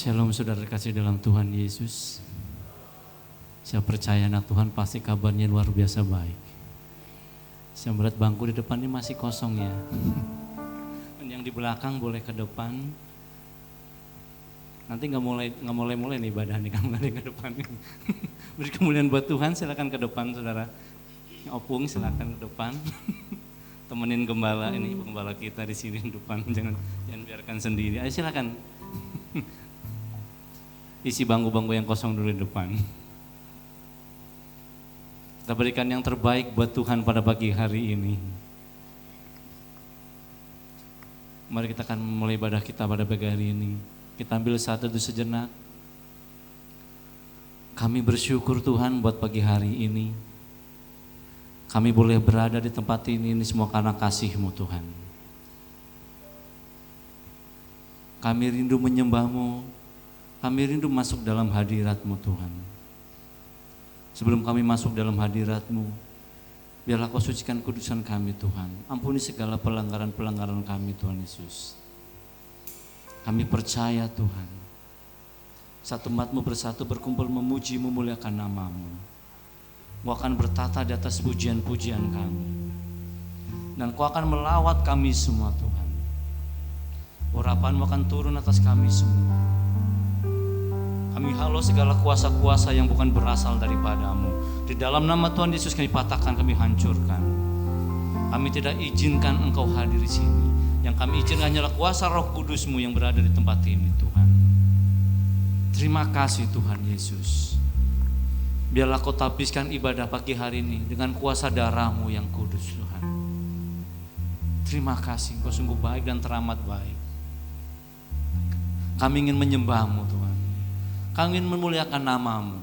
Shalom saudara kasih dalam Tuhan Yesus. Saya percaya anak Tuhan pasti kabarnya luar biasa baik. Saya melihat bangku di depan ini masih kosong ya. Yang di belakang boleh ke depan. Nanti nggak mulai nih ibadah nih kamu ke depan. Beri kemuliaan buat Tuhan, silakan ke depan saudara. Opung silakan ke depan. Temenin gembala ini, gembala kita di sini di depan, jangan biarkan sendiri. Ayo silakan. Isi bangku-bangku yang kosong dulu di depan. Kita berikan yang terbaik buat Tuhan pada pagi hari ini. Mari kita akan mulai ibadah kita pada pagi hari ini. Kita ambil saat itu sejenak. Kami bersyukur Tuhan buat pagi hari ini. Kami boleh berada di tempat ini semua karena kasih-Mu Tuhan. Kami rindu menyembah-Mu. Kami rindu masuk dalam hadirat-Mu Tuhan. Sebelum kami masuk dalam hadirat-Mu, biarlah Kau sucikan kudusan kami Tuhan. Ampuni segala pelanggaran-pelanggaran kami Tuhan Yesus. Kami percaya Tuhan, satu umat-Mu bersatu berkumpul memuji memuliakan nama-Mu. Kau akan bertata di atas pujian-pujian kami. Dan Kau akan melawat kami semua Tuhan. Urapan-Mu akan turun atas kami semua. Kami halau segala kuasa-kuasa yang bukan berasal daripada-Mu. Di dalam nama Tuhan Yesus kami patahkan, kami hancurkan. Kami tidak izinkan Engkau hadir di sini. Yang kami izinkan hanyalah kuasa Roh Kudus-Mu yang berada di tempat ini Tuhan. Terima kasih Tuhan Yesus. Biarlah Kau tapiskan ibadah pagi hari ini dengan kuasa darah-Mu yang kudus Tuhan. Terima kasih, Kau sungguh baik dan teramat baik. Kami ingin menyembah-Mu Tuhan. Kami ingin memuliakan nama-Mu.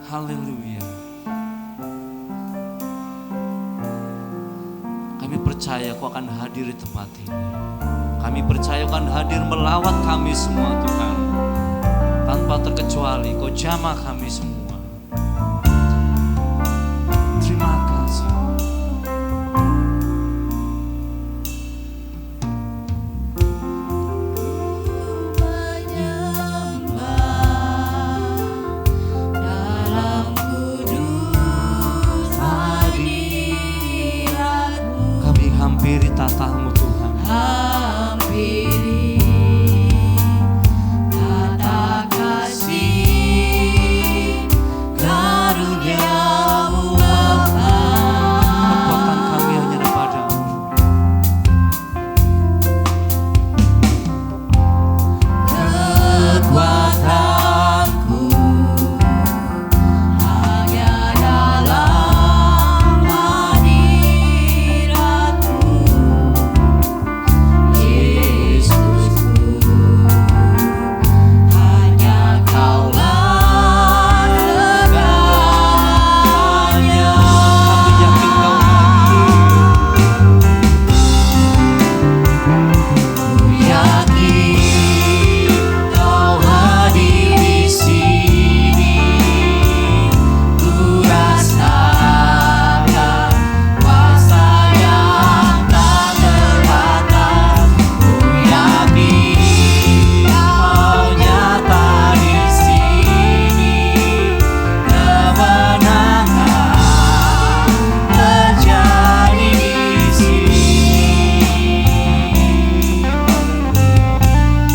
Haleluya. Kami percaya Kau akan hadir di tempat ini. Kami percaya Kau akan hadir melawat kami semua Tuhan. Tanpa terkecuali Kau jamah kami semua. Terima kasih. Tata-Mu Tuhan. Hampiri tata kasih karunia-Mu Bapa. Kekuatan kami hanya daripada-Mu. Kekuatanku hanya dalam hadirat-Mu.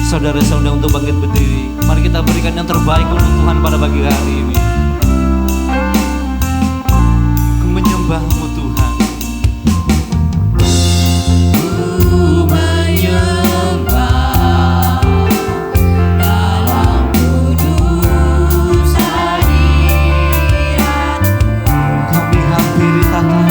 Saudara saya undang untuk bangkit berdiri. Mari kita berikan yang terbaik untuk Tuhan pada pagi hari ini. Ku menyembah-Mu Tuhan. Ku menyembah dalam kudus hadirat-Mu. Kami hampiri tata-Mu.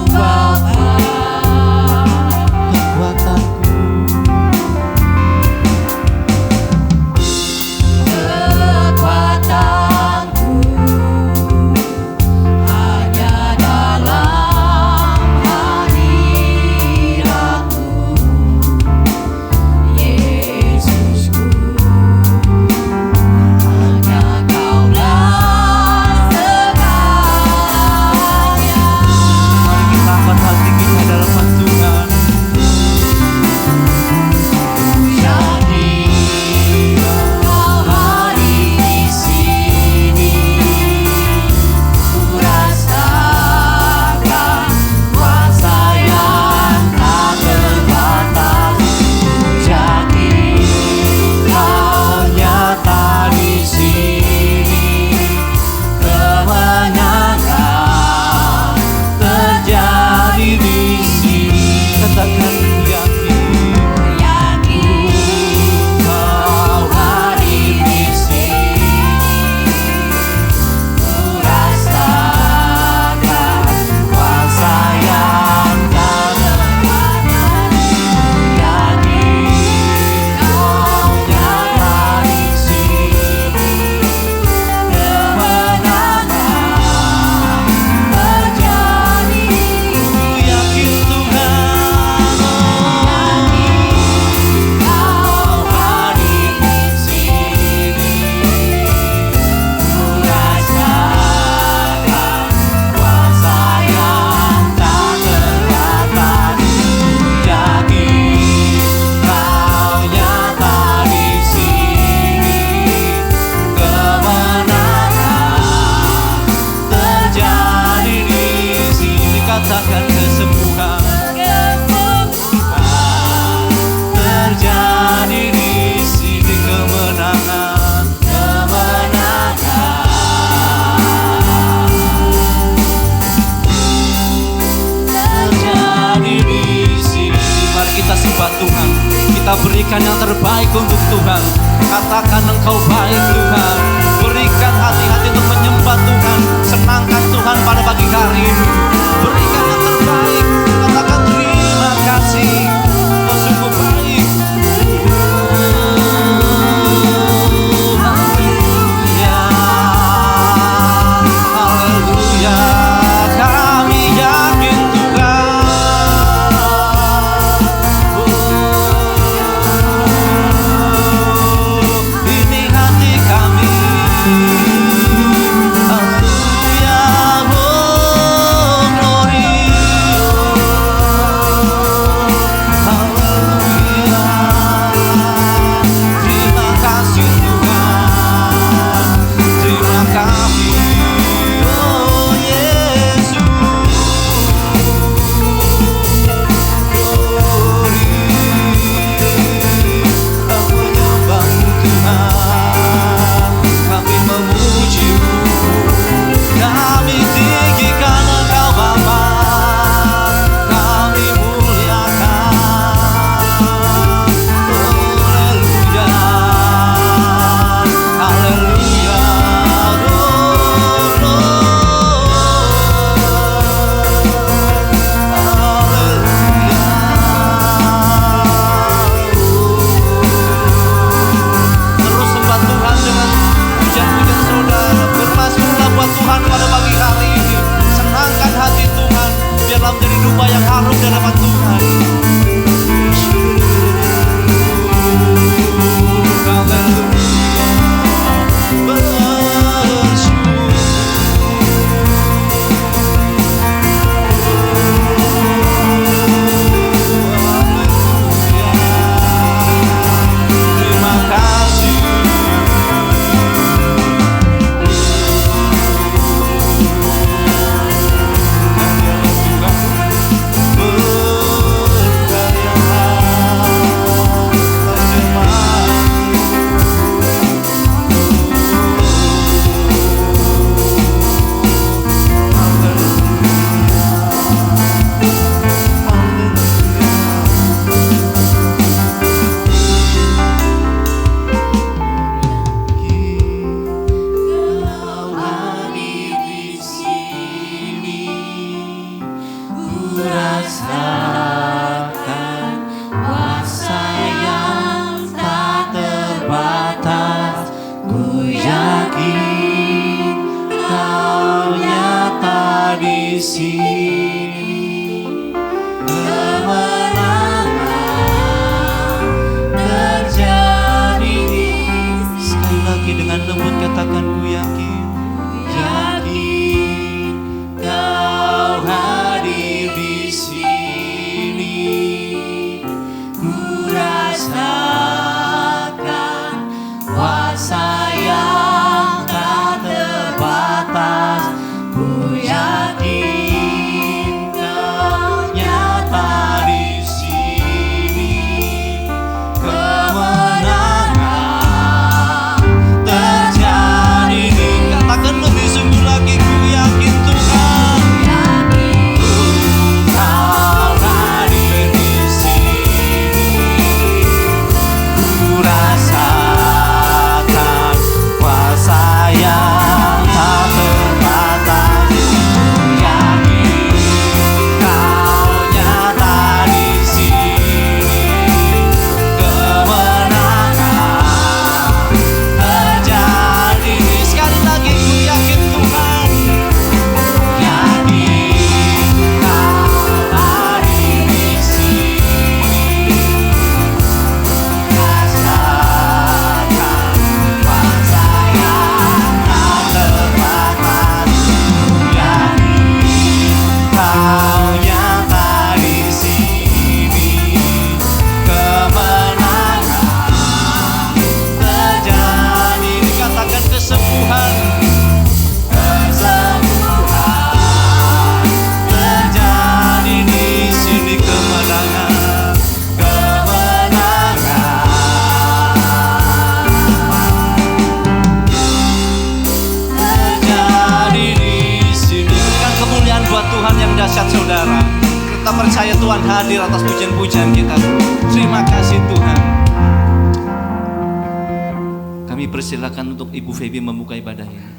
Bapa. Kita berikan yang terbaik untuk Tuhan. Katakan Engkau baik Tuhan. Berikan hati-hati untuk menyembah Tuhan. Senangkan Tuhan pada pagi hari ini. Berikan yang terbaik. Katakan terima kasih. Kau sungguh baik. Haleluya. Haleluya. Kami yakin ini hati kami. Haleluya, oh glory. Haleluya. Terima kasih Tuhan. Terima kasih, oh Yesus. Glory. Aku menyembah-Mu Tuhan. Kami memuji-Mu. Kami tinggikan Engkau Bapa. Kami muliakan. Haleluya. Haleluya. Terus sembah Tuhan dengan pujian-pujian saudara. Bermazmurlah buat Tuhan pada pagi hari ini. Senangkan hati Tuhan. Biarlah menjadi dupa yang harum di hadapan Tuhan. Terima kasih. Sekali lagi dengan lembut katakan ku yakin. Yakin Kau hadir di sini. Ku rasakan kuasa yang tak terbatas. Ku yakin Kau nyata di sini. Kemenangan terjadi. Katakan lebih sungguh lagi, ku yakin Tuhan. Kau hadir di sini. percaya Tuhan hadir atas pujian-pujian kita. Terima kasih Tuhan. Kami persilakan untuk Ibu Feby membuka ibadah ini.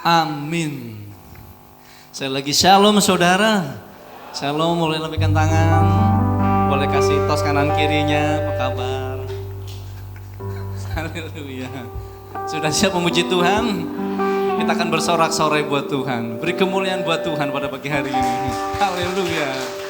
Amin. Saya lagi shalom saudara. Shalom, boleh lambaikan tangan. Boleh kasih tos kanan kirinya, apa kabar? Haleluya. Sudah siap memuji Tuhan? Kita akan bersorak-sorai buat Tuhan. Beri kemuliaan buat Tuhan pada pagi hari ini. Haleluya.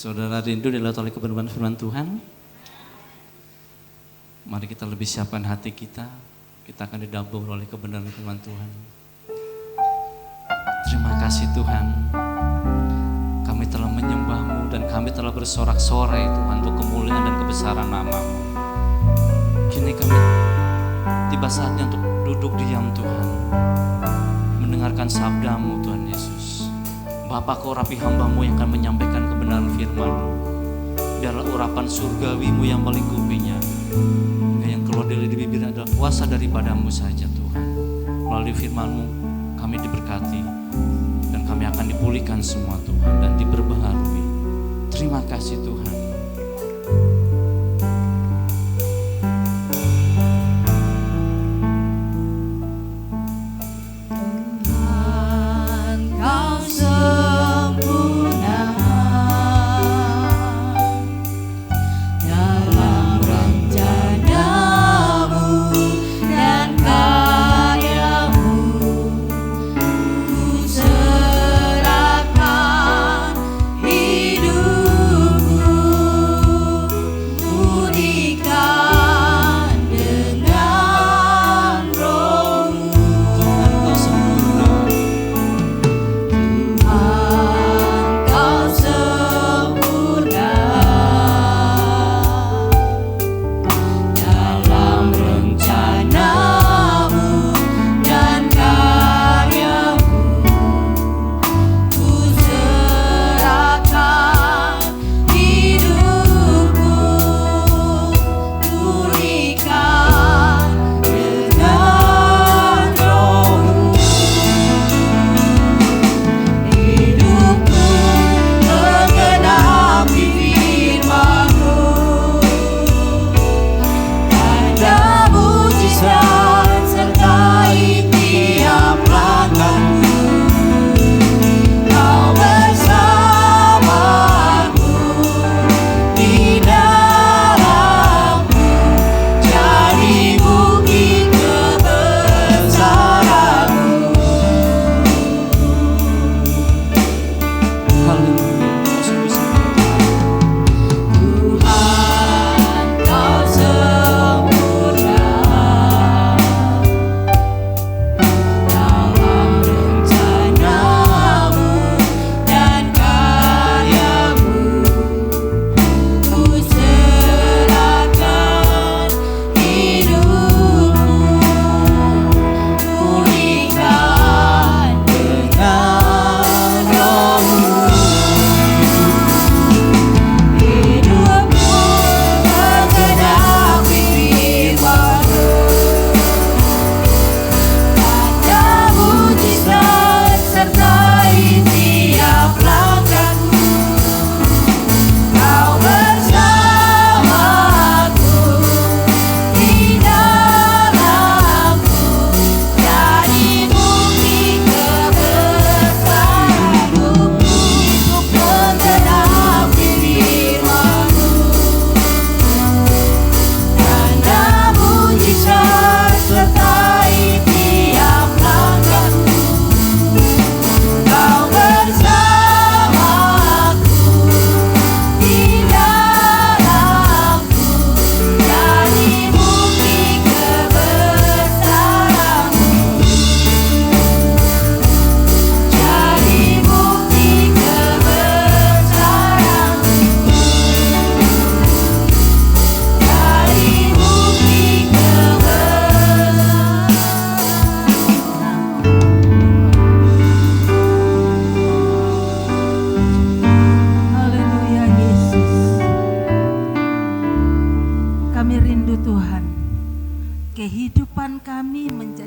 Saudara rindu dilihat oleh kebenaran firman Tuhan? Mari kita lebih siapkan hati kita. Kita akan didabur oleh kebenaran firman Tuhan. Terima kasih Tuhan. Kami telah menyembah-Mu dan kami telah bersorak-sorai Tuhan untuk kemuliaan dan kebesaran nama-Mu. Kini kami tiba saatnya untuk duduk diam Tuhan, mendengarkan sabda-Mu Tuhan Yesus. Bapa, Kau urapi hamba-Mu yang akan menyampaikan kebenaran firman-Mu. Biarlah urapan surgawi-Mu yang melingkupinya, yang keluar dari bibir adalah kuasa daripada-Mu saja Tuhan. Melalui firman-Mu kami diberkati dan kami akan dipulihkan semua Tuhan dan diperbaharui. Terima kasih Tuhan.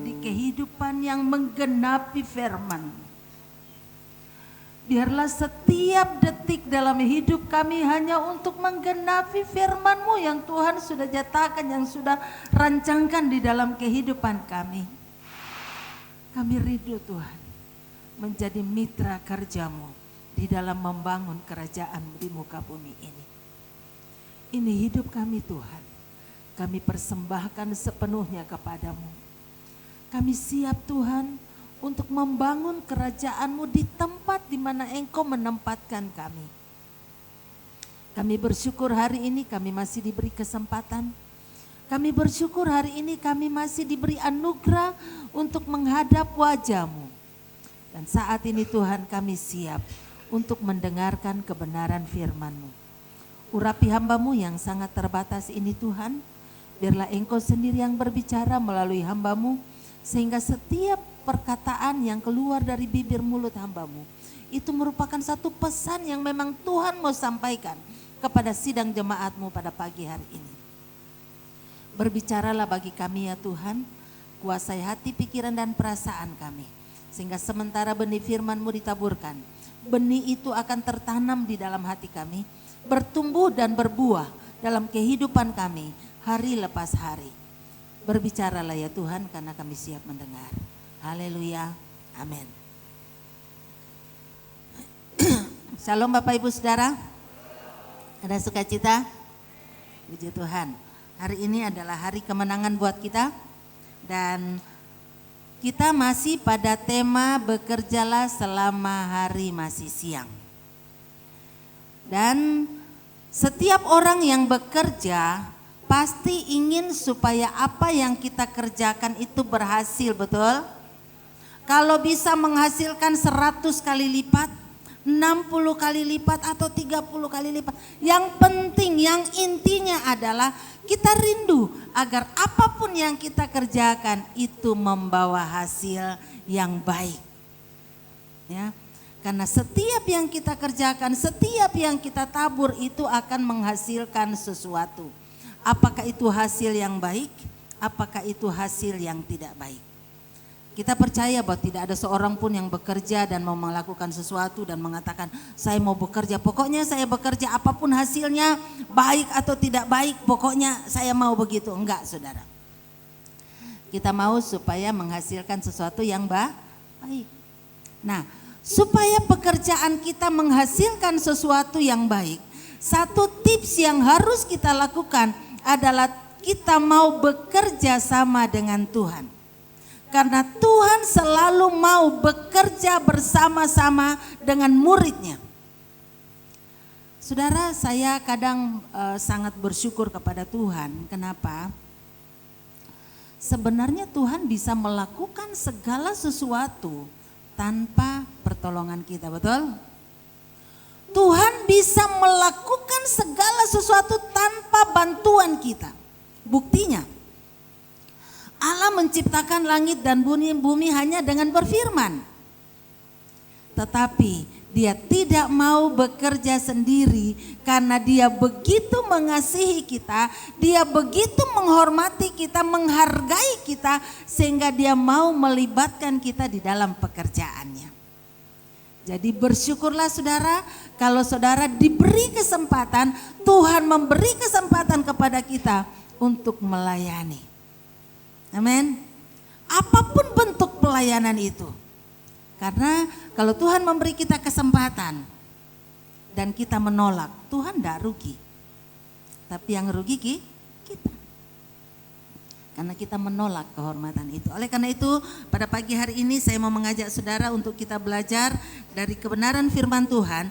menjadi kehidupan yang menggenapi firman. Biarlah setiap detik dalam hidup kami hanya untuk menggenapi firman-Mu yang Tuhan sudah nyatakan, yang sudah rancangkan di dalam kehidupan kami. Kami rindu Tuhan menjadi mitra kerja-Mu di dalam membangun kerajaan-Mu di muka bumi ini. Ini hidup kami Tuhan, kami persembahkan sepenuhnya kepadamu. Kami siap Tuhan untuk membangun kerajaan-Mu di tempat di mana Engkau menempatkan kami. Kami bersyukur hari ini kami masih diberi kesempatan. Kami bersyukur hari ini kami masih diberi anugerah untuk menghadap wajah-Mu. Dan saat ini Tuhan kami siap untuk mendengarkan kebenaran firman-Mu. Urapi hamba-Mu yang sangat terbatas ini Tuhan, biarlah Engkau sendiri yang berbicara melalui hamba-Mu, sehingga setiap perkataan yang keluar dari bibir mulut hamba-Mu itu merupakan satu pesan yang memang Tuhan mau sampaikan kepada sidang jemaat-Mu pada pagi hari ini. Berbicaralah bagi kami ya Tuhan, kuasai hati, pikiran dan perasaan kami, sehingga sementara benih firman-Mu ditaburkan, benih itu akan tertanam di dalam hati kami, bertumbuh dan berbuah dalam kehidupan kami hari lepas hari. Berbicaralah ya Tuhan, karena kami siap mendengar. Haleluya, amin. Shalom Bapak Ibu Saudara, ada sukacita? Puji Tuhan, hari ini adalah hari kemenangan buat kita. Dan kita masih pada tema bekerjalah selama hari masih siang. Dan setiap orang yang bekerja pasti ingin supaya apa yang kita kerjakan itu berhasil, betul? Kalau bisa menghasilkan 100 kali lipat, 60 kali lipat atau 30 kali lipat. Yang penting, yang intinya adalah kita rindu agar apapun yang kita kerjakan itu membawa hasil yang baik. Ya. Karena setiap yang kita kerjakan, setiap yang kita tabur itu akan menghasilkan sesuatu. Apakah itu hasil yang baik, apakah itu hasil yang tidak baik. Kita percaya bahwa tidak ada seorang pun yang bekerja dan mau melakukan sesuatu dan mengatakan saya mau bekerja, pokoknya saya bekerja apapun hasilnya baik atau tidak baik, pokoknya saya mau begitu. Enggak saudara. Kita mau supaya menghasilkan sesuatu yang baik. Nah, supaya pekerjaan kita menghasilkan sesuatu yang baik, satu tips yang harus kita lakukan adalah kita mau bekerja sama dengan Tuhan. Karena Tuhan selalu mau bekerja bersama-sama dengan muridnya. Saudara, saya kadang sangat bersyukur kepada Tuhan. Kenapa? Sebenarnya Tuhan bisa melakukan segala sesuatu tanpa pertolongan kita, betul? Tuhan bisa melakukan segala sesuatu tanpa bantuan kita. Buktinya, Allah menciptakan langit dan bumi hanya dengan berfirman. Tetapi Dia tidak mau bekerja sendiri karena Dia begitu mengasihi kita, Dia begitu menghormati kita, menghargai kita, sehingga Dia mau melibatkan kita di dalam pekerjaannya. Jadi bersyukurlah saudara kalau saudara diberi kesempatan, Tuhan memberi kesempatan kepada kita untuk melayani. Amin. Apapun bentuk pelayanan itu. Karena kalau Tuhan memberi kita kesempatan dan kita menolak, Tuhan tidak rugi. Tapi yang rugi kita. Karena kita menolak kehormatan itu. Oleh karena itu pada pagi hari ini saya mau mengajak saudara untuk kita belajar dari kebenaran firman Tuhan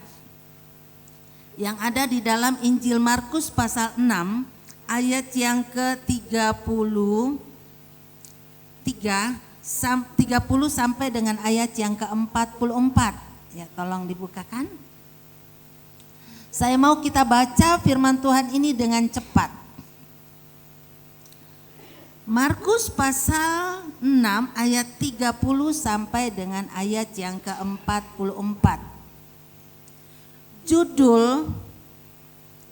yang ada di dalam Injil Markus pasal 6 ayat yang ke-30 sampai dengan ayat yang ke-44. Ya, tolong dibukakan. Saya mau kita baca firman Tuhan ini dengan cepat. Markus pasal 6 ayat 30 sampai dengan ayat yang ke-44. Judul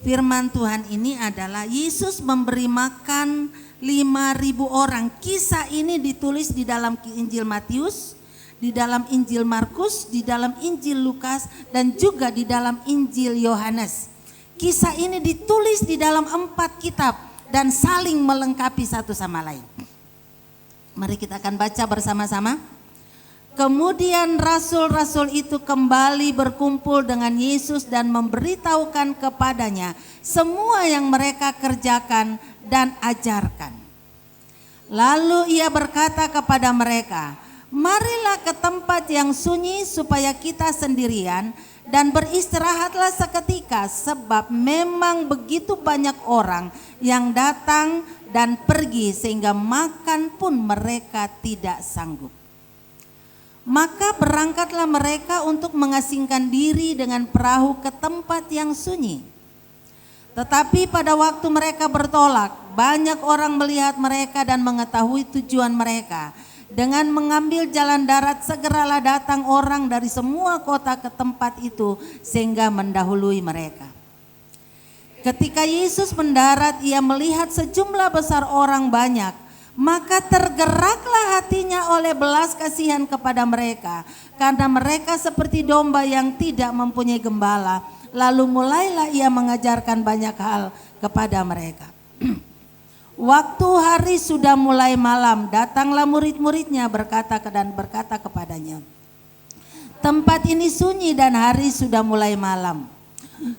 firman Tuhan ini adalah Yesus memberi makan 5.000 orang. Kisah ini ditulis di dalam Injil Matius, di dalam Injil Markus, di dalam Injil Lukas, dan juga di dalam Injil Yohanes. Kisah ini ditulis di dalam 4 kitab dan saling melengkapi satu sama lain. Mari kita akan baca bersama-sama. Kemudian rasul-rasul itu kembali berkumpul dengan Yesus dan memberitahukan kepadanya semua yang mereka kerjakan dan ajarkan. Lalu ia berkata kepada mereka, marilah ke tempat yang sunyi supaya kita sendirian dan beristirahatlah seketika, sebab memang begitu banyak orang yang datang dan pergi sehingga makan pun mereka tidak sanggup. Maka berangkatlah mereka untuk mengasingkan diri dengan perahu ke tempat yang sunyi. Tetapi pada waktu mereka bertolak, banyak orang melihat mereka dan mengetahui tujuan mereka. Dengan mengambil jalan darat, segeralah datang orang dari semua kota ke tempat itu sehingga mendahului mereka. Ketika Yesus mendarat, ia melihat sejumlah besar orang banyak. Maka tergeraklah hatinya oleh belas kasihan kepada mereka, karena mereka seperti domba yang tidak mempunyai gembala. Lalu mulailah ia mengajarkan banyak hal kepada mereka. Waktu hari sudah mulai malam, datanglah murid-muridnya berkata kepadanya, tempat ini sunyi dan hari sudah mulai malam.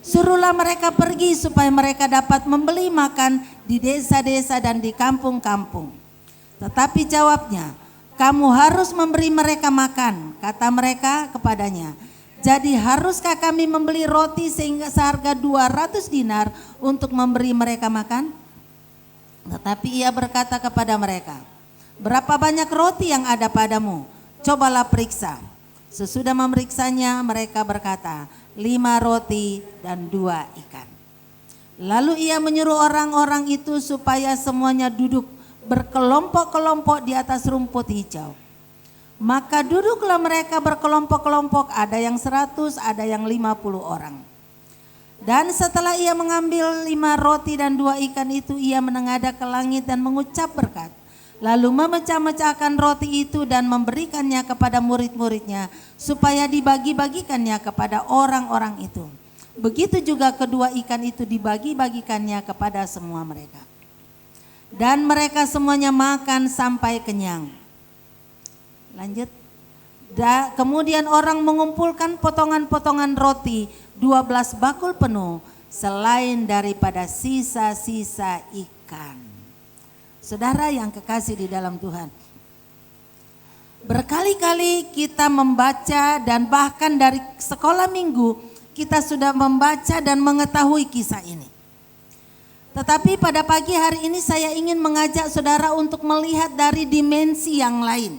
Suruhlah mereka pergi supaya mereka dapat membeli makan di desa-desa dan di kampung-kampung. Tetapi jawabnya, kamu harus memberi mereka makan. Kata mereka kepadanya, jadi haruskah kami membeli roti sehingga seharga 200 dinar untuk memberi mereka makan? Tetapi ia berkata kepada mereka, berapa banyak roti yang ada padamu? Cobalah periksa. Sesudah memeriksanya, mereka berkata, 5 roti dan 2 ikan. Lalu ia menyuruh orang-orang itu supaya semuanya duduk berkelompok-kelompok di atas rumput hijau. Maka duduklah mereka berkelompok-kelompok, ada yang 100, ada yang 50 orang. Dan setelah ia mengambil 5 roti dan 2 ikan itu, ia menengadah ke langit dan mengucap berkat. Lalu memecah-mecahkan roti itu dan memberikannya kepada murid-muridnya supaya dibagi-bagikannya kepada orang-orang itu. Begitu juga kedua ikan itu dibagi-bagikannya kepada semua mereka. Dan mereka semuanya makan sampai kenyang. Lanjut. Kemudian orang mengumpulkan potongan-potongan roti 12 bakul penuh, selain daripada sisa-sisa ikan. Saudara yang kekasih di dalam Tuhan, berkali-kali kita membaca dan bahkan dari sekolah minggu kita sudah membaca dan mengetahui kisah ini. Tetapi pada pagi hari ini saya ingin mengajak saudara untuk melihat dari dimensi yang lain.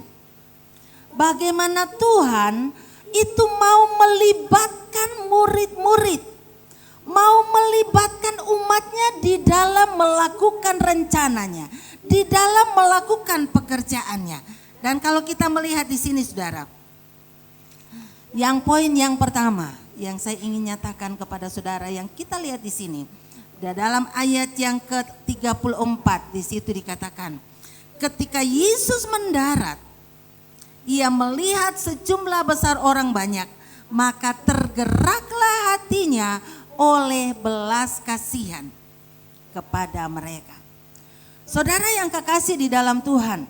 Bagaimana Tuhan itu mau melibatkan murid-murid, mau melibatkan umatnya di dalam melakukan rencananya, di dalam melakukan pekerjaannya. Dan kalau kita melihat di sini saudara, yang poin yang pertama yang saya ingin nyatakan kepada saudara yang kita lihat di sini, dalam ayat yang ke-34 di situ dikatakan, ketika Yesus mendarat, ia melihat sejumlah besar orang banyak, maka tergeraklah hatinya oleh belas kasihan kepada mereka. Saudara yang kekasih di dalam Tuhan,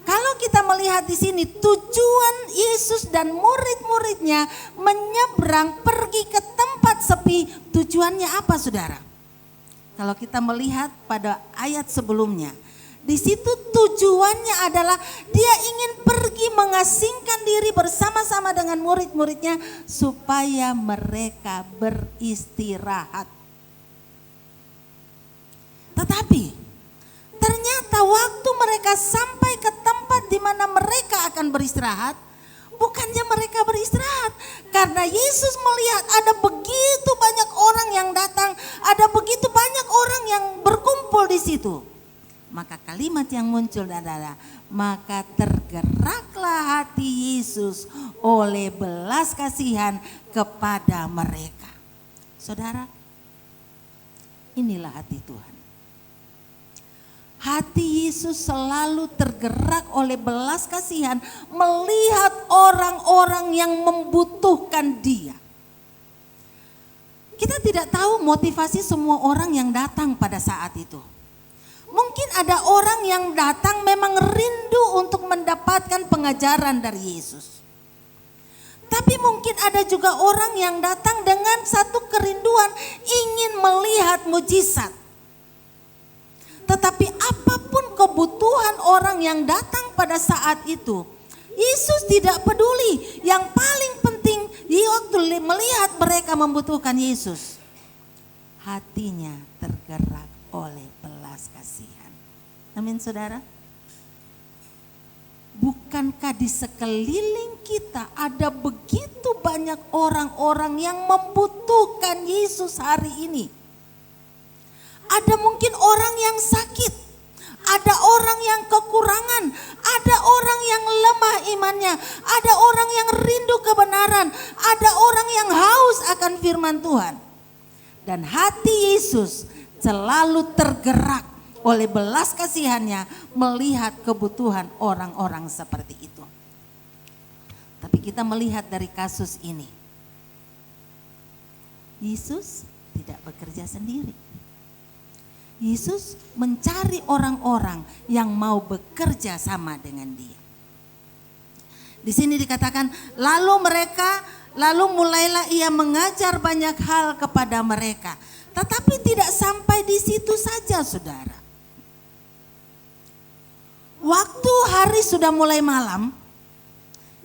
kalau kita melihat di sini tujuan Yesus dan murid-muridnya menyeberang pergi ke tempat sepi, tujuannya apa saudara? Kalau kita melihat pada ayat sebelumnya, di situ tujuannya adalah dia ingin pergi mengasingkan diri bersama-sama dengan murid-muridnya supaya mereka beristirahat. Tetapi ternyata waktu mereka sampai ke tempat di mana mereka akan beristirahat, bukannya mereka beristirahat, karena Yesus melihat ada begitu banyak orang yang datang, ada begitu banyak orang yang berkumpul di situ. Maka kalimat yang muncul adalah, maka tergeraklah hati Yesus oleh belas kasihan kepada mereka. Saudara, Inilah hati Tuhan. Hati Yesus selalu tergerak oleh belas kasihan melihat orang-orang yang membutuhkan Dia. Kita tidak tahu motivasi semua orang yang datang pada saat itu. Mungkin ada orang yang datang memang rindu untuk mendapatkan pengajaran dari Yesus. Tapi mungkin ada juga orang yang datang dengan satu kerinduan ingin melihat mujizat. Tetapi apapun kebutuhan orang yang datang pada saat itu, Yesus tidak peduli. Yang paling penting waktu melihat mereka membutuhkan Yesus, hatinya tergerak oleh belas kasihan. Amin saudara. Bukankah di sekeliling kita ada begitu banyak orang-orang yang membutuhkan Yesus hari ini? Ada mungkin orang yang sakit, ada orang yang kekurangan, ada orang yang lemah imannya, ada orang yang rindu kebenaran, ada orang yang haus akan firman Tuhan. Dan hati Yesus selalu tergerak oleh belas kasihannya melihat kebutuhan orang-orang seperti itu. Tapi kita melihat dari kasus ini, Yesus tidak bekerja sendiri. Yesus mencari orang-orang yang mau bekerja sama dengan Dia. Di sini dikatakan, lalu mulailah Ia mengajar banyak hal kepada mereka. Tetapi tidak sampai di situ saja, saudara. Waktu hari sudah mulai malam,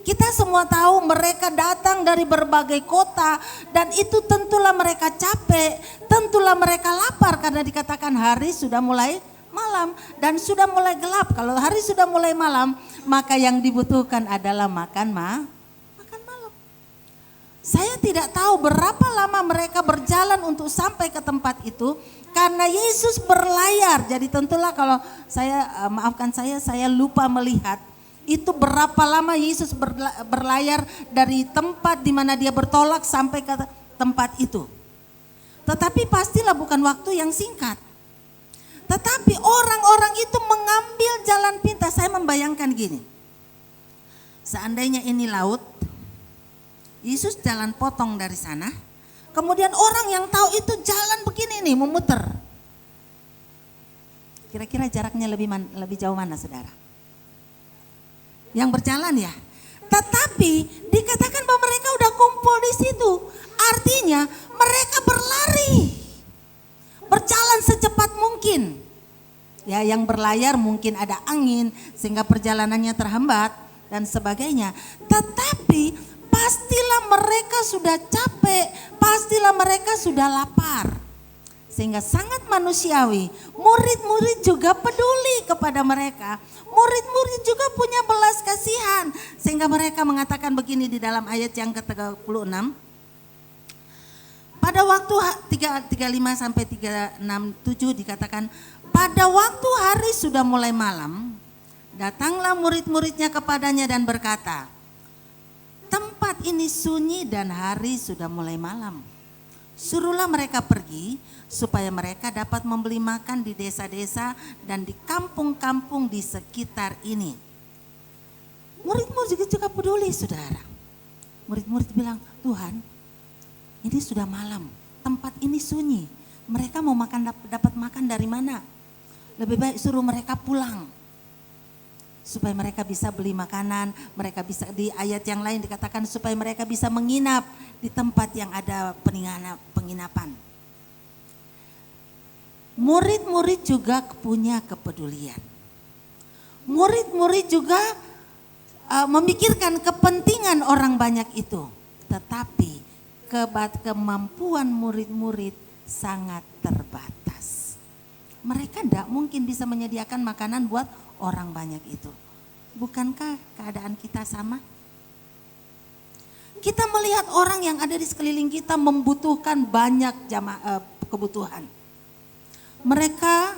kita semua tahu mereka datang dari berbagai kota dan itu tentulah mereka capek, tentulah mereka lapar karena dikatakan hari sudah mulai malam dan sudah mulai gelap. Kalau hari sudah mulai malam, maka yang dibutuhkan adalah makan malam. Saya tidak tahu berapa lama mereka berjalan untuk sampai ke tempat itu karena Yesus berlayar. Jadi tentulah kalau saya lupa melihat itu berapa lama Yesus berlayar dari tempat di mana Dia bertolak sampai ke tempat itu. Tetapi pastilah bukan waktu yang singkat. Tetapi orang-orang itu mengambil jalan pintas. Saya membayangkan gini. Seandainya ini laut, Yesus jalan potong dari sana. Kemudian orang yang tahu itu jalan begini nih, memutar. Kira-kira jaraknya lebih jauh mana, saudara? Yang berjalan ya. Tetapi dikatakan bahwa mereka udah kumpul di situ. Artinya mereka berlari. Berjalan secepat mungkin. Ya, yang berlayar mungkin ada angin sehingga perjalanannya terhambat dan sebagainya. Tetapi pastilah mereka sudah capek, pastilah mereka sudah lapar. Sehingga sangat manusiawi, murid-murid juga peduli kepada mereka. Murid-murid juga punya belas kasihan. Sehingga mereka mengatakan begini di dalam ayat yang ke-36. Pada waktu 35 sampai 367 dikatakan, pada waktu hari sudah mulai malam, datanglah murid-muridnya kepadanya dan berkata, tempat ini sunyi dan hari sudah mulai malam. Suruhlah mereka pergi supaya mereka dapat membeli makan di desa-desa dan di kampung-kampung di sekitar ini. Murid-murid juga peduli, saudara. Murid-murid bilang, Tuhan, ini sudah malam, tempat ini sunyi. Mereka mau makan, dapat makan dari mana? Lebih baik suruh mereka pulang. Supaya mereka bisa beli makanan, mereka bisa, di ayat yang lain dikatakan supaya mereka bisa menginap di tempat yang ada penginapan. Murid-murid juga punya kepedulian. Murid-murid juga memikirkan kepentingan orang banyak itu. Tetapi kemampuan murid-murid sangat terbatas. Mereka tidak mungkin bisa menyediakan makanan buat orang banyak itu. Bukankah keadaan kita sama? Kita melihat orang yang ada di sekeliling kita membutuhkan banyak kebutuhan. Mereka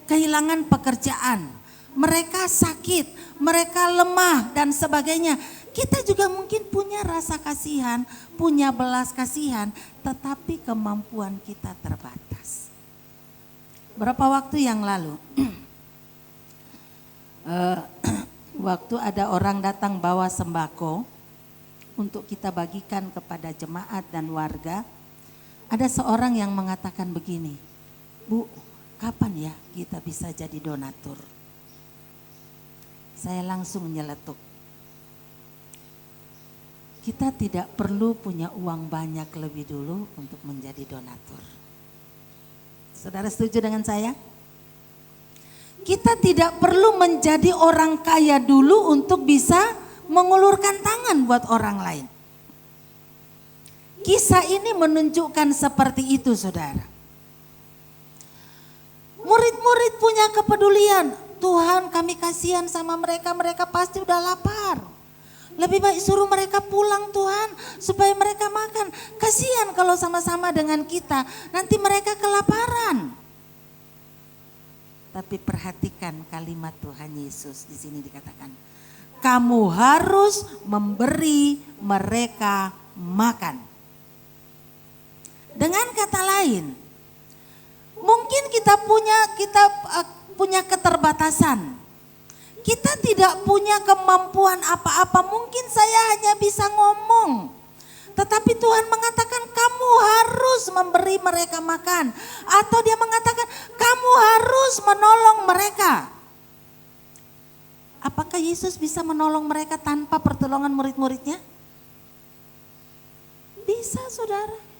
kehilangan pekerjaan, mereka sakit, mereka lemah dan sebagainya. Kita juga mungkin punya rasa kasihan, punya belas kasihan, tetapi kemampuan kita terbatas. Berapa waktu yang lalu, waktu ada orang datang bawa sembako untuk kita bagikan kepada jemaat dan warga, ada seorang yang mengatakan begini, "Bu, kapan ya kita bisa jadi donatur?" Saya langsung nyeletuk. Kita tidak perlu punya uang banyak lebih dulu untuk menjadi donatur. Saudara setuju dengan saya? Kita tidak perlu menjadi orang kaya dulu untuk bisa mengulurkan tangan buat orang lain. Kisah ini menunjukkan seperti itu, saudara. Murid-murid punya kepedulian. Tuhan, kami kasihan sama mereka, mereka pasti udah lapar. Lebih baik suruh mereka pulang, Tuhan, supaya mereka makan. Kasihan kalau sama-sama dengan kita, nanti mereka kelaparan. Tapi perhatikan kalimat Tuhan Yesus di sini dikatakan, kamu harus memberi mereka makan. Dengan kata lain, mungkin kita punya keterbatasan. Kita tidak punya kemampuan apa-apa, mungkin saya hanya bisa ngomong. Tetapi Tuhan mengatakan kamu harus memberi mereka makan. Atau dia mengatakan kamu harus menolong mereka. Apakah Yesus bisa menolong mereka tanpa pertolongan murid-muridnya? Bisa, saudara.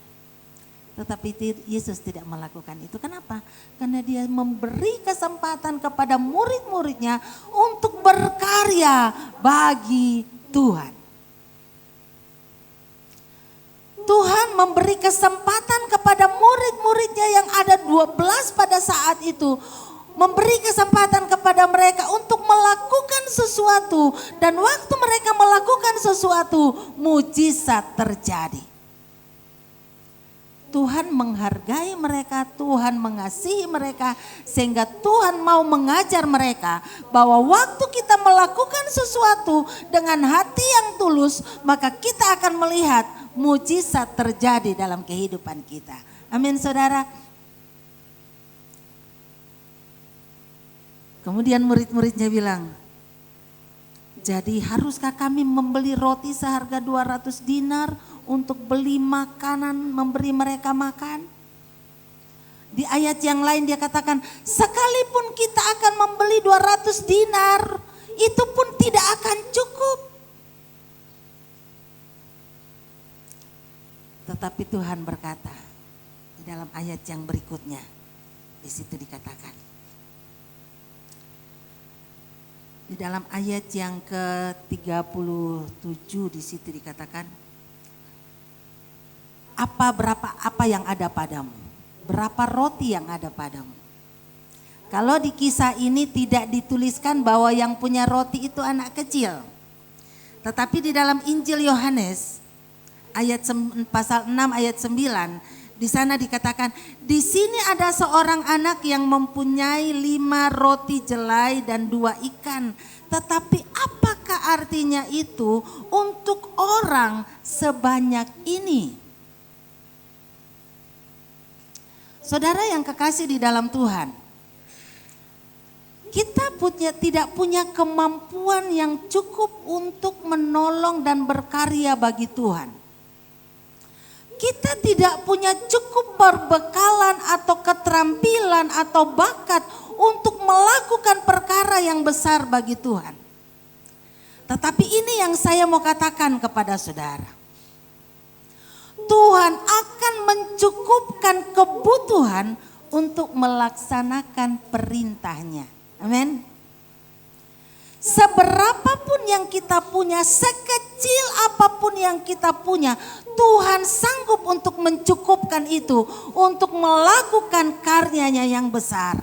Tetapi Yesus tidak melakukan itu. Kenapa? Karena dia memberi kesempatan kepada murid-muridnya untuk berkarya bagi Tuhan. Tuhan memberi kesempatan kepada murid-muridnya yang ada 12 pada saat itu. Memberi kesempatan kepada mereka untuk melakukan sesuatu. Dan waktu mereka melakukan sesuatu, mujizat terjadi. Tuhan menghargai mereka, Tuhan mengasihi mereka, sehingga Tuhan mau mengajar mereka bahwa waktu kita melakukan sesuatu dengan hati yang tulus, maka kita akan melihat mujizat terjadi dalam kehidupan kita. Amin, saudara. Kemudian murid-muridnya bilang, jadi haruskah kami membeli roti seharga 200 dinar untuk beli makanan, memberi mereka makan? Di ayat yang lain dia katakan, sekalipun kita akan membeli 200 dinar, itu pun tidak akan cukup. Tetapi Tuhan berkata di dalam ayat yang berikutnya, di situ dikatakan, di dalam ayat yang ke-37 di situ dikatakan, apa yang ada padamu? Berapa roti yang ada padamu? Kalau di kisah ini tidak dituliskan bahwa yang punya roti itu anak kecil. Tetapi di dalam Injil Yohanes pasal 6 ayat 9, di sana dikatakan, di sini ada seorang anak yang mempunyai 5 roti jelai dan 2 ikan. Tetapi apakah artinya itu untuk orang sebanyak ini? Saudara yang kekasih di dalam Tuhan, kita tidak punya kemampuan yang cukup untuk menolong dan berkarya bagi Tuhan. Kita tidak punya cukup perbekalan atau keterampilan atau bakat untuk melakukan perkara yang besar bagi Tuhan. Tetapi ini yang saya mau katakan kepada saudara. Tuhan akan mencukupkan kebutuhan untuk melaksanakan perintahnya. Amin. Seberapapun yang kita punya, sekecil apapun yang kita punya, Tuhan sanggup untuk mencukupkan itu, untuk melakukan karyanya yang besar.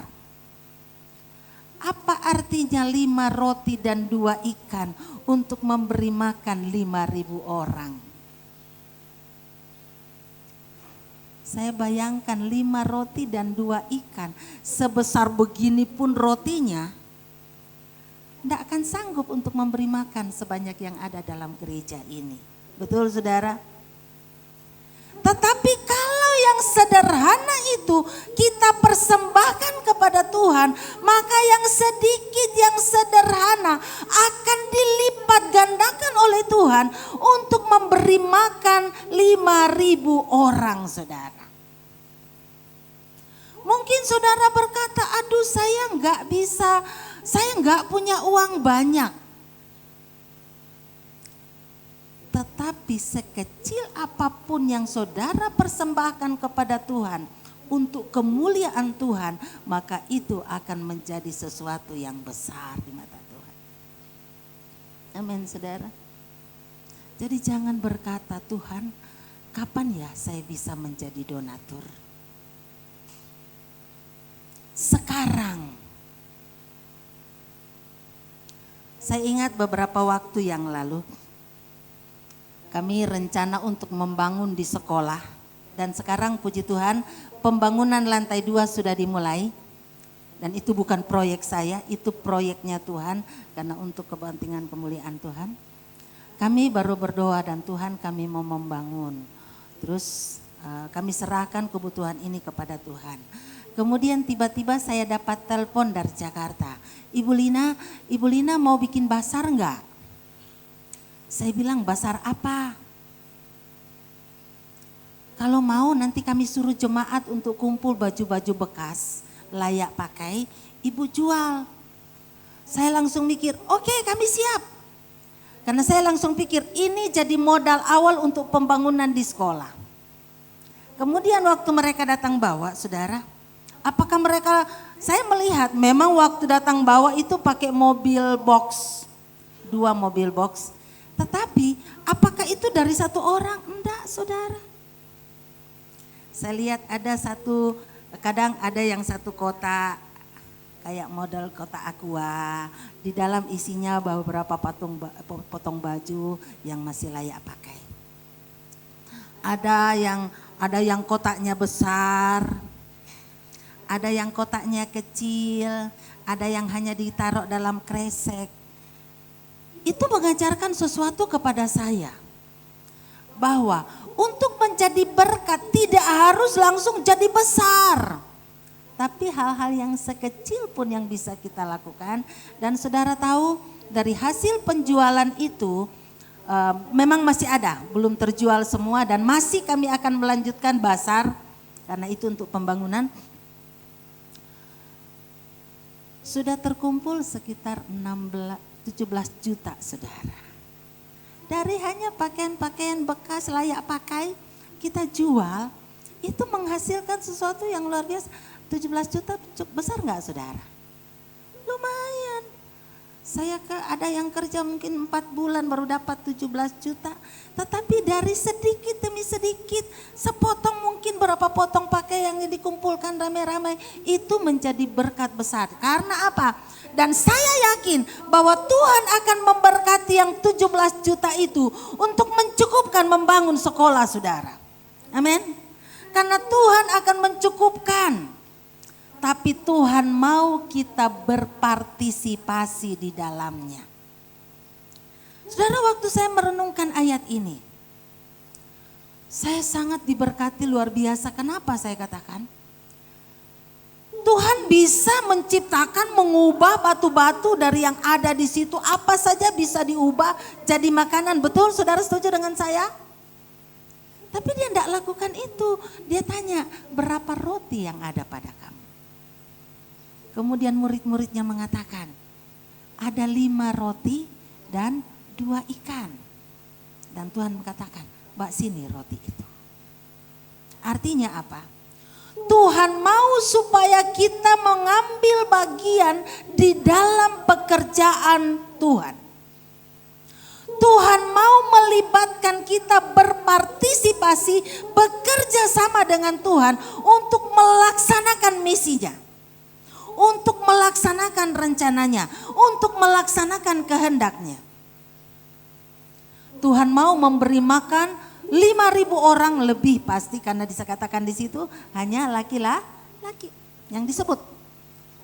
Apa artinya 5 roti dan 2 ikan untuk memberi makan 5.000 orang? Saya bayangkan 5 roti dan 2 ikan, sebesar begini pun rotinya, tidak akan sanggup untuk memberi makan sebanyak yang ada dalam gereja ini. Betul, saudara? Tetapi kalau yang sederhana itu kita persembahkan kepada Tuhan, maka yang sedikit, yang sederhana akan dilipat gandakan oleh Tuhan untuk memberi makan 5.000 orang, saudara. Mungkin saudara berkata, aduh saya nggak bisa, saya nggak punya uang banyak. Tetapi sekecil apapun yang saudara persembahkan kepada Tuhan untuk kemuliaan Tuhan, maka itu akan menjadi sesuatu yang besar di mata Tuhan. Amin, saudara. Jadi jangan berkata, Tuhan, kapan ya saya bisa menjadi donatur? Sekarang. Saya ingat beberapa waktu yang lalu, kami rencana untuk membangun di sekolah, dan sekarang puji Tuhan pembangunan lantai 2 sudah dimulai. Dan itu bukan proyek saya, itu proyeknya Tuhan, karena untuk kepentingan kemuliaan Tuhan. Kami baru berdoa dan Tuhan, kami mau membangun. Terus kami serahkan kebutuhan ini kepada Tuhan. Kemudian tiba-tiba saya dapat telepon dari Jakarta, Ibu Lina mau bikin basar enggak? Saya bilang, basar apa? Kalau mau nanti kami suruh jemaat untuk kumpul baju-baju bekas, layak pakai, ibu jual. Saya langsung mikir, oke, kami siap. Karena saya langsung pikir ini jadi modal awal untuk pembangunan di sekolah. Kemudian waktu mereka datang bawa, saudara, apakah mereka, saya melihat memang waktu datang bawa itu pakai mobil box, 2 mobil box. Tetapi apakah itu dari satu orang? Enggak, saudara. Saya lihat ada satu, kadang ada yang satu kotak, kayak model kotak aqua. Di dalam isinya beberapa potong baju yang masih layak pakai. Ada yang kotaknya besar, ada yang kotaknya kecil, ada yang hanya ditaruh dalam kresek. Itu mengajarkan sesuatu kepada saya, bahwa untuk menjadi berkat tidak harus langsung jadi besar, tapi hal-hal yang sekecil pun yang bisa kita lakukan. Dan saudara tahu dari hasil penjualan itu memang masih ada, belum terjual semua, dan masih kami akan melanjutkan basar karena itu untuk pembangunan. Sudah terkumpul sekitar 17 juta, saudara. Dari hanya pakaian-pakaian bekas layak pakai kita jual, itu menghasilkan sesuatu yang luar biasa. 17 juta besar enggak, saudara? Lumayan. Ada yang kerja mungkin 4 bulan baru dapat 17 juta. Tetapi dari sedikit demi sedikit, sepotong mungkin berapa potong pakaian yang dikumpulkan ramai-ramai, itu menjadi berkat besar. Karena apa? Dan saya yakin bahwa Tuhan akan memberkati yang 17 juta itu untuk mencukupkan membangun sekolah, saudara. Amin. Karena Tuhan akan mencukupkan. Tapi Tuhan mau kita berpartisipasi di dalamnya. Saudara, waktu saya merenungkan ayat ini, saya sangat diberkati luar biasa. Kenapa saya katakan? Tuhan bisa menciptakan, mengubah batu-batu dari yang ada di situ. Apa saja bisa diubah jadi makanan. Betul, saudara setuju dengan saya? Tapi dia tidak lakukan itu. Dia tanya, berapa roti yang ada pada kamu? Kemudian murid-muridnya mengatakan, ada 5 roti dan 2 ikan. Dan Tuhan mengatakan, Mbak, sini roti itu. Artinya apa? Tuhan mau supaya kita mengambil bagian di dalam pekerjaan Tuhan. Tuhan mau melibatkan kita berpartisipasi, bekerja sama dengan Tuhan untuk melaksanakan misinya. Untuk melaksanakan rencananya, untuk melaksanakan kehendaknya. Tuhan mau memberi makan 5.000 orang lebih, pasti karena dikatakan di situ hanya laki-laki yang disebut.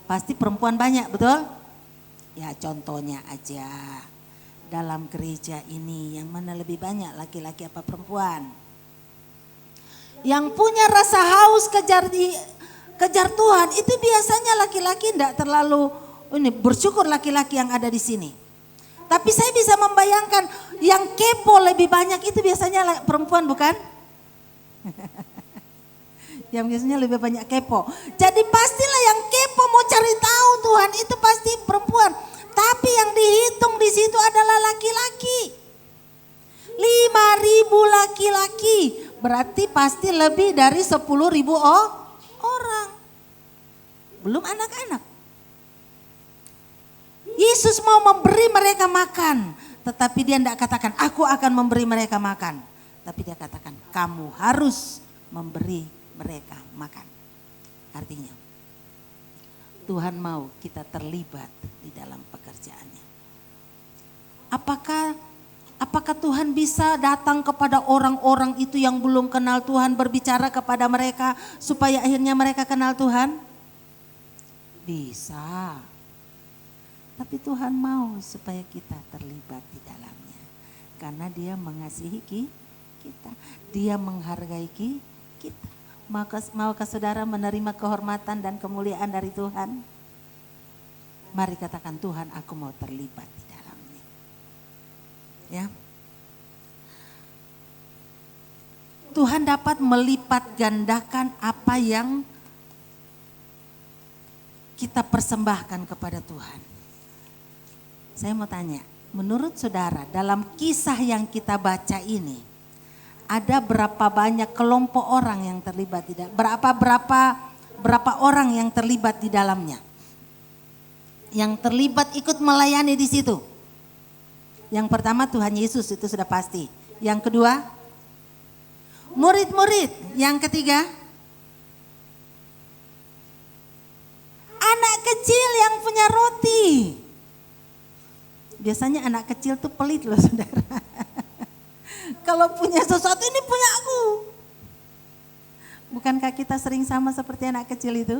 Pasti perempuan banyak, betul? Ya contohnya aja dalam gereja ini yang mana lebih banyak laki-laki apa perempuan? Yang punya rasa haus kejar Tuhan itu biasanya laki-laki tidak terlalu bersyukur laki-laki yang ada di sini. Tapi saya bisa membayangkan yang kepo lebih banyak itu biasanya perempuan, bukan? Yang biasanya lebih banyak kepo. Jadi pastilah yang kepo mau cari tahu Tuhan itu pasti perempuan. Tapi yang dihitung di situ adalah laki-laki. 5.000 laki-laki. Berarti pasti lebih dari 10.000 orang. Belum anak-anak. Yesus mau memberi mereka makan. Tetapi dia tidak katakan aku akan memberi mereka makan. Tapi dia katakan kamu harus memberi mereka makan. Artinya Tuhan mau kita terlibat di dalam pekerjaannya. Apakah Tuhan bisa datang kepada orang-orang itu yang belum kenal Tuhan, berbicara kepada mereka supaya akhirnya mereka kenal Tuhan? Bisa. Tapi Tuhan mau supaya kita terlibat di dalamnya. Karena dia mengasihi kita. Dia menghargai kita. Maukah saudara menerima kehormatan dan kemuliaan dari Tuhan? Mari katakan, Tuhan, aku mau terlibat di dalamnya. Ya. Tuhan dapat melipat gandakan apa yang kita persembahkan kepada Tuhan. Saya mau tanya, menurut saudara dalam kisah yang kita baca ini, ada berapa banyak kelompok orang yang terlibat tidak? Berapa orang yang terlibat di dalamnya? Yang terlibat ikut melayani di situ. Yang pertama Tuhan Yesus, itu sudah pasti. Yang kedua, murid-murid. Yang ketiga, anak kecil yang punya roti. Biasanya anak kecil tuh pelit loh saudara. Kalau punya sesuatu, ini punya aku. Bukankah kita sering sama seperti anak kecil itu?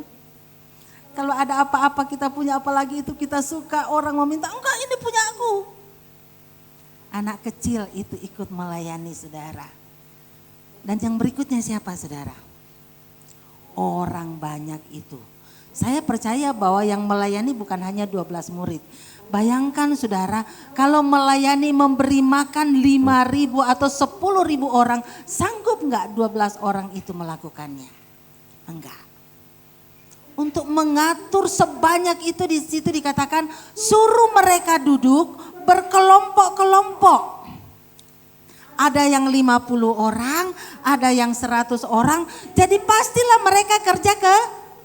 Kalau ada apa-apa kita punya, apalagi itu kita suka, orang meminta, enggak ini punya aku. Anak kecil itu ikut melayani saudara. Dan yang berikutnya siapa saudara? Orang banyak itu. Saya percaya bahwa yang melayani bukan hanya 12 murid. Bayangkan saudara, kalau melayani memberi makan 5.000 atau 10.000 orang, sanggup enggak 12 orang itu melakukannya? Enggak. Untuk mengatur sebanyak itu di situ dikatakan suruh mereka duduk berkelompok-kelompok. Ada yang 50 orang, ada yang 100 orang. Jadi pastilah mereka kerja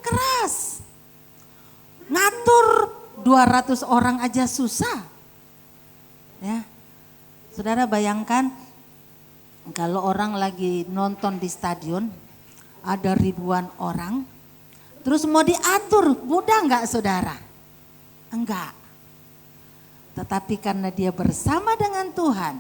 keras. Ngatur 200 orang aja susah. Ya. Saudara bayangkan kalau orang lagi nonton di stadion, ada ribuan orang, terus mau diatur, mudah enggak saudara? Enggak. Tetapi karena dia bersama dengan Tuhan,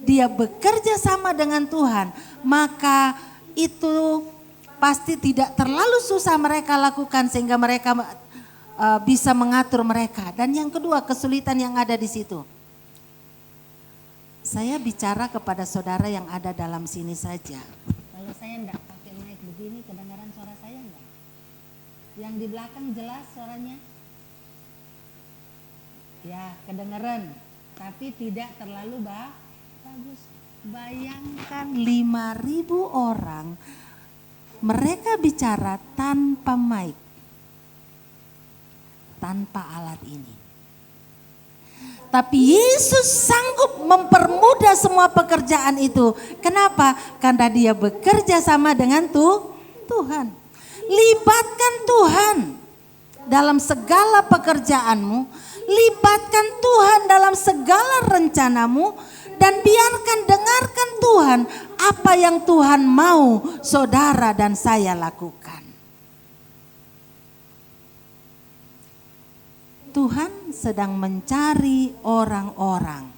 dia bekerja sama dengan Tuhan, maka itu pasti tidak terlalu susah mereka lakukan sehingga mereka bisa mengatur mereka. Dan yang kedua, kesulitan yang ada di situ. Saya bicara kepada saudara yang ada dalam sini saja. Kalau saya enggak pakai mic begini, kedengaran suara saya enggak? Yang di belakang jelas suaranya? Ya, kedengaran. Tapi tidak terlalu bagus. Bayangkan 5.000 orang, mereka bicara tanpa mic, tanpa alat ini. Tapi Yesus sanggup mempermudah semua pekerjaan itu. Kenapa? Karena dia bekerja sama dengan Tuhan. Libatkan Tuhan dalam segala pekerjaanmu. Libatkan Tuhan dalam segala rencanamu. Dan dengarkan Tuhan apa yang Tuhan mau saudara dan saya lakukan. Tuhan sedang mencari orang-orang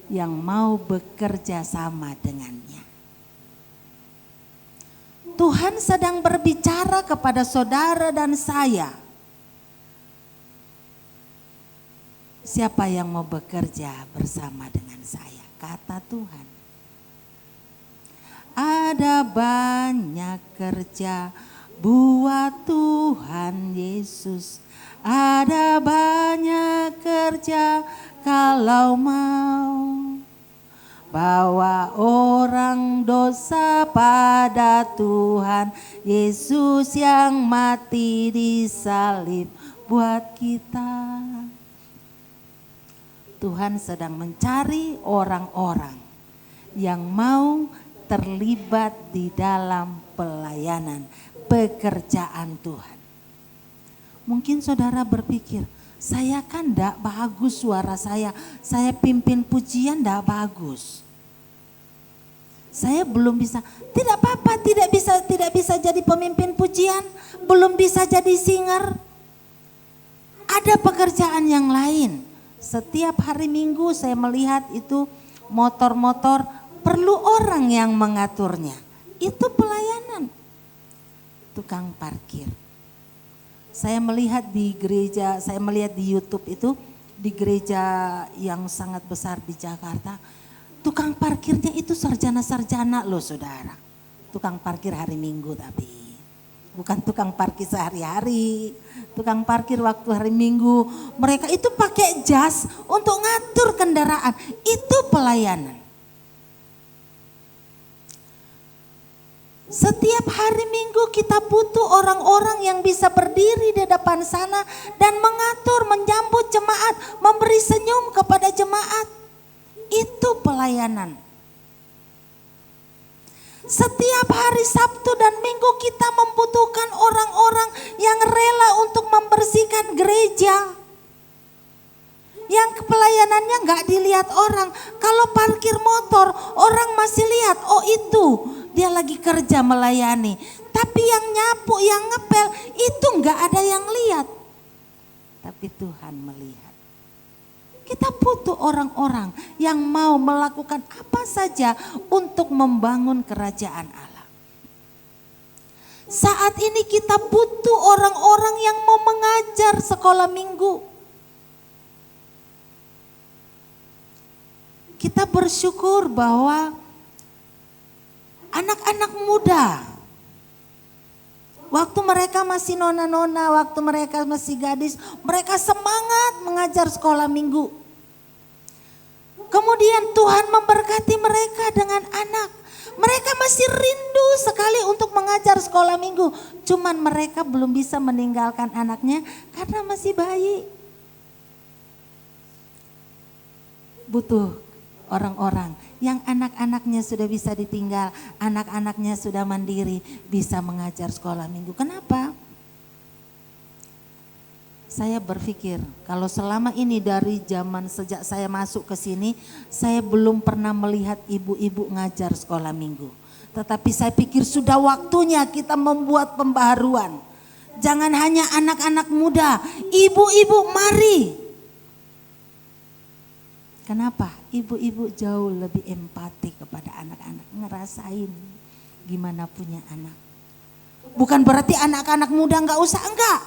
yang mau bekerja sama dengannya. Tuhan sedang berbicara kepada saudara dan saya. Siapa yang mau bekerja bersama dengan saya? Kata Tuhan. ada banyak kerja buat Tuhan Yesus. Ada banyak kerja kalau mau bawa orang dosa pada Tuhan Yesus yang mati di salib buat kita. Tuhan sedang mencari orang-orang yang mau terlibat di dalam pelayanan, pekerjaan Tuhan. Mungkin saudara berpikir, saya kan tidak bagus suara saya pimpin pujian tidak bagus. Saya belum bisa, tidak apa-apa, tidak bisa jadi pemimpin pujian, belum bisa jadi singer. Ada pekerjaan yang lain. Setiap hari Minggu saya melihat itu motor-motor perlu orang yang mengaturnya. Itu pelayanan. Tukang parkir. Saya melihat di gereja, saya melihat di YouTube itu, di gereja yang sangat besar di Jakarta, tukang parkirnya itu sarjana-sarjana loh saudara. Tukang parkir hari Minggu tapi. Bukan tukang parkir sehari-hari, tukang parkir waktu hari Minggu. Mereka itu pakai jas untuk ngatur kendaraan, itu pelayanan. Setiap hari Minggu kita butuh orang-orang yang bisa berdiri di depan sana dan mengatur, menyambut jemaat, memberi senyum kepada jemaat. Itu pelayanan. Setiap hari Sabtu dan Minggu kita membutuhkan orang-orang yang rela untuk membersihkan gereja. Yang pelayanannya nggak dilihat orang. Kalau parkir motor orang masih lihat, oh itu dia lagi kerja melayani. Tapi yang nyapu, yang ngepel itu nggak ada yang lihat. Tapi Tuhan melihat. Kita butuh orang-orang yang mau melakukan apa saja untuk membangun kerajaan Allah. Saat ini kita butuh orang-orang yang mau mengajar sekolah minggu. Kita bersyukur bahwa anak-anak muda, waktu mereka masih nona-nona, waktu mereka masih gadis, mereka semangat mengajar sekolah minggu. Kemudian Tuhan memberkati mereka dengan anak. Mereka masih rindu sekali untuk mengajar sekolah minggu. Cuman mereka belum bisa meninggalkan anaknya karena masih bayi. Butuh orang-orang yang anak-anaknya sudah bisa ditinggal, anak-anaknya sudah mandiri, bisa mengajar sekolah minggu. Kenapa? Saya berpikir kalau selama ini dari zaman sejak saya masuk ke sini, saya belum pernah melihat ibu-ibu ngajar sekolah minggu. Tetapi saya pikir sudah waktunya kita membuat pembaharuan. Jangan hanya anak-anak muda, ibu-ibu mari. Kenapa? Ibu-ibu jauh lebih empati kepada anak-anak, ngerasain gimana punya anak. Bukan berarti anak-anak muda nggak usah, enggak.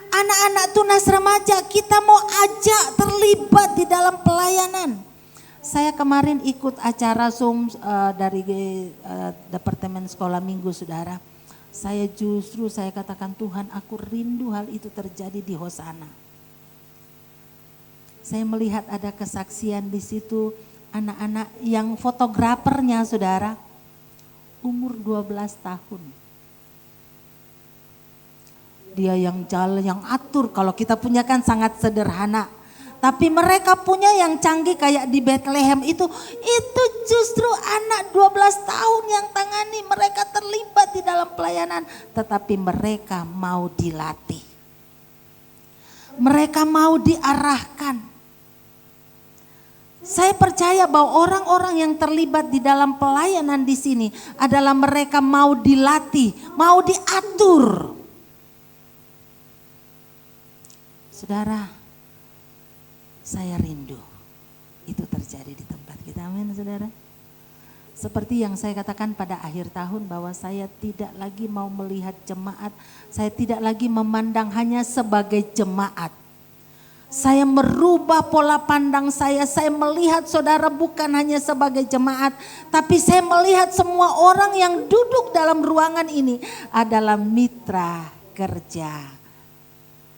Anak-anak tunas remaja kita mau ajak terlibat di dalam pelayanan. Saya kemarin ikut acara Zoom dari Departemen Sekolah Minggu saudara. Saya katakan Tuhan aku rindu hal itu terjadi di Hosana. Saya melihat ada kesaksian di situ anak-anak yang fotografernya saudara umur 12 tahun. Dia yang jalan, yang atur, kalau kita punya kan sangat sederhana. Tapi mereka punya yang canggih kayak di Bethlehem itu justru anak 12 tahun yang tangani, mereka terlibat di dalam pelayanan. Tetapi mereka mau dilatih. Mereka mau diarahkan. Saya percaya bahwa orang-orang yang terlibat di dalam pelayanan di sini adalah mereka mau dilatih, mau diatur. Saudara, saya rindu itu terjadi di tempat kita. Amin saudara. Seperti yang saya katakan pada akhir tahun bahwa saya tidak lagi mau melihat jemaat. Saya tidak lagi memandang hanya sebagai jemaat. Saya merubah pola pandang saya melihat saudara bukan hanya sebagai jemaat, tapi saya melihat semua orang yang duduk dalam ruangan ini adalah mitra kerja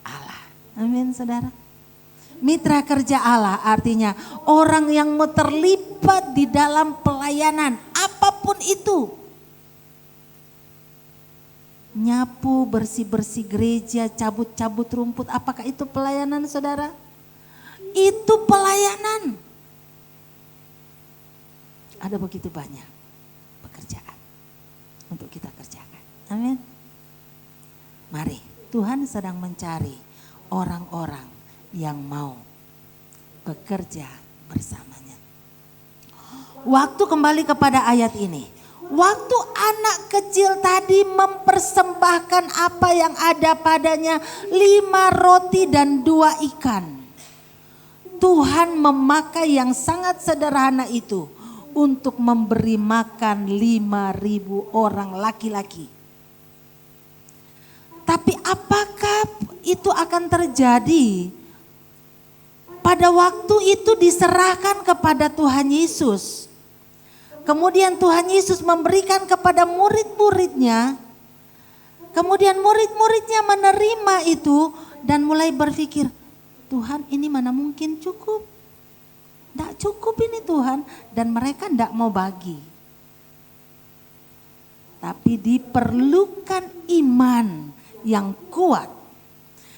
Allah. Amin saudara. Mitra kerja Allah artinya orang yang mau terlibat di dalam pelayanan apapun itu. Nyapu, bersih-bersih gereja, cabut-cabut rumput, apakah itu pelayanan saudara? Itu pelayanan. Ada begitu banyak pekerjaan untuk kita kerjakan. Amin. Mari, Tuhan sedang mencari orang-orang yang mau bekerja bersamanya. Waktu kembali kepada ayat ini. Waktu anak kecil tadi mempersembahkan apa yang ada padanya, 5 roti dan 2 ikan. Tuhan memakai yang sangat sederhana itu untuk memberi makan 5.000 orang laki-laki. Tapi apakah itu akan terjadi? Pada waktu itu diserahkan kepada Tuhan Yesus. Kemudian Tuhan Yesus memberikan kepada murid-muridnya. Kemudian murid-muridnya menerima itu dan mulai berpikir, Tuhan ini mana mungkin cukup. Tidak cukup ini Tuhan. Dan mereka tidak mau bagi. Tapi diperlukan iman yang kuat.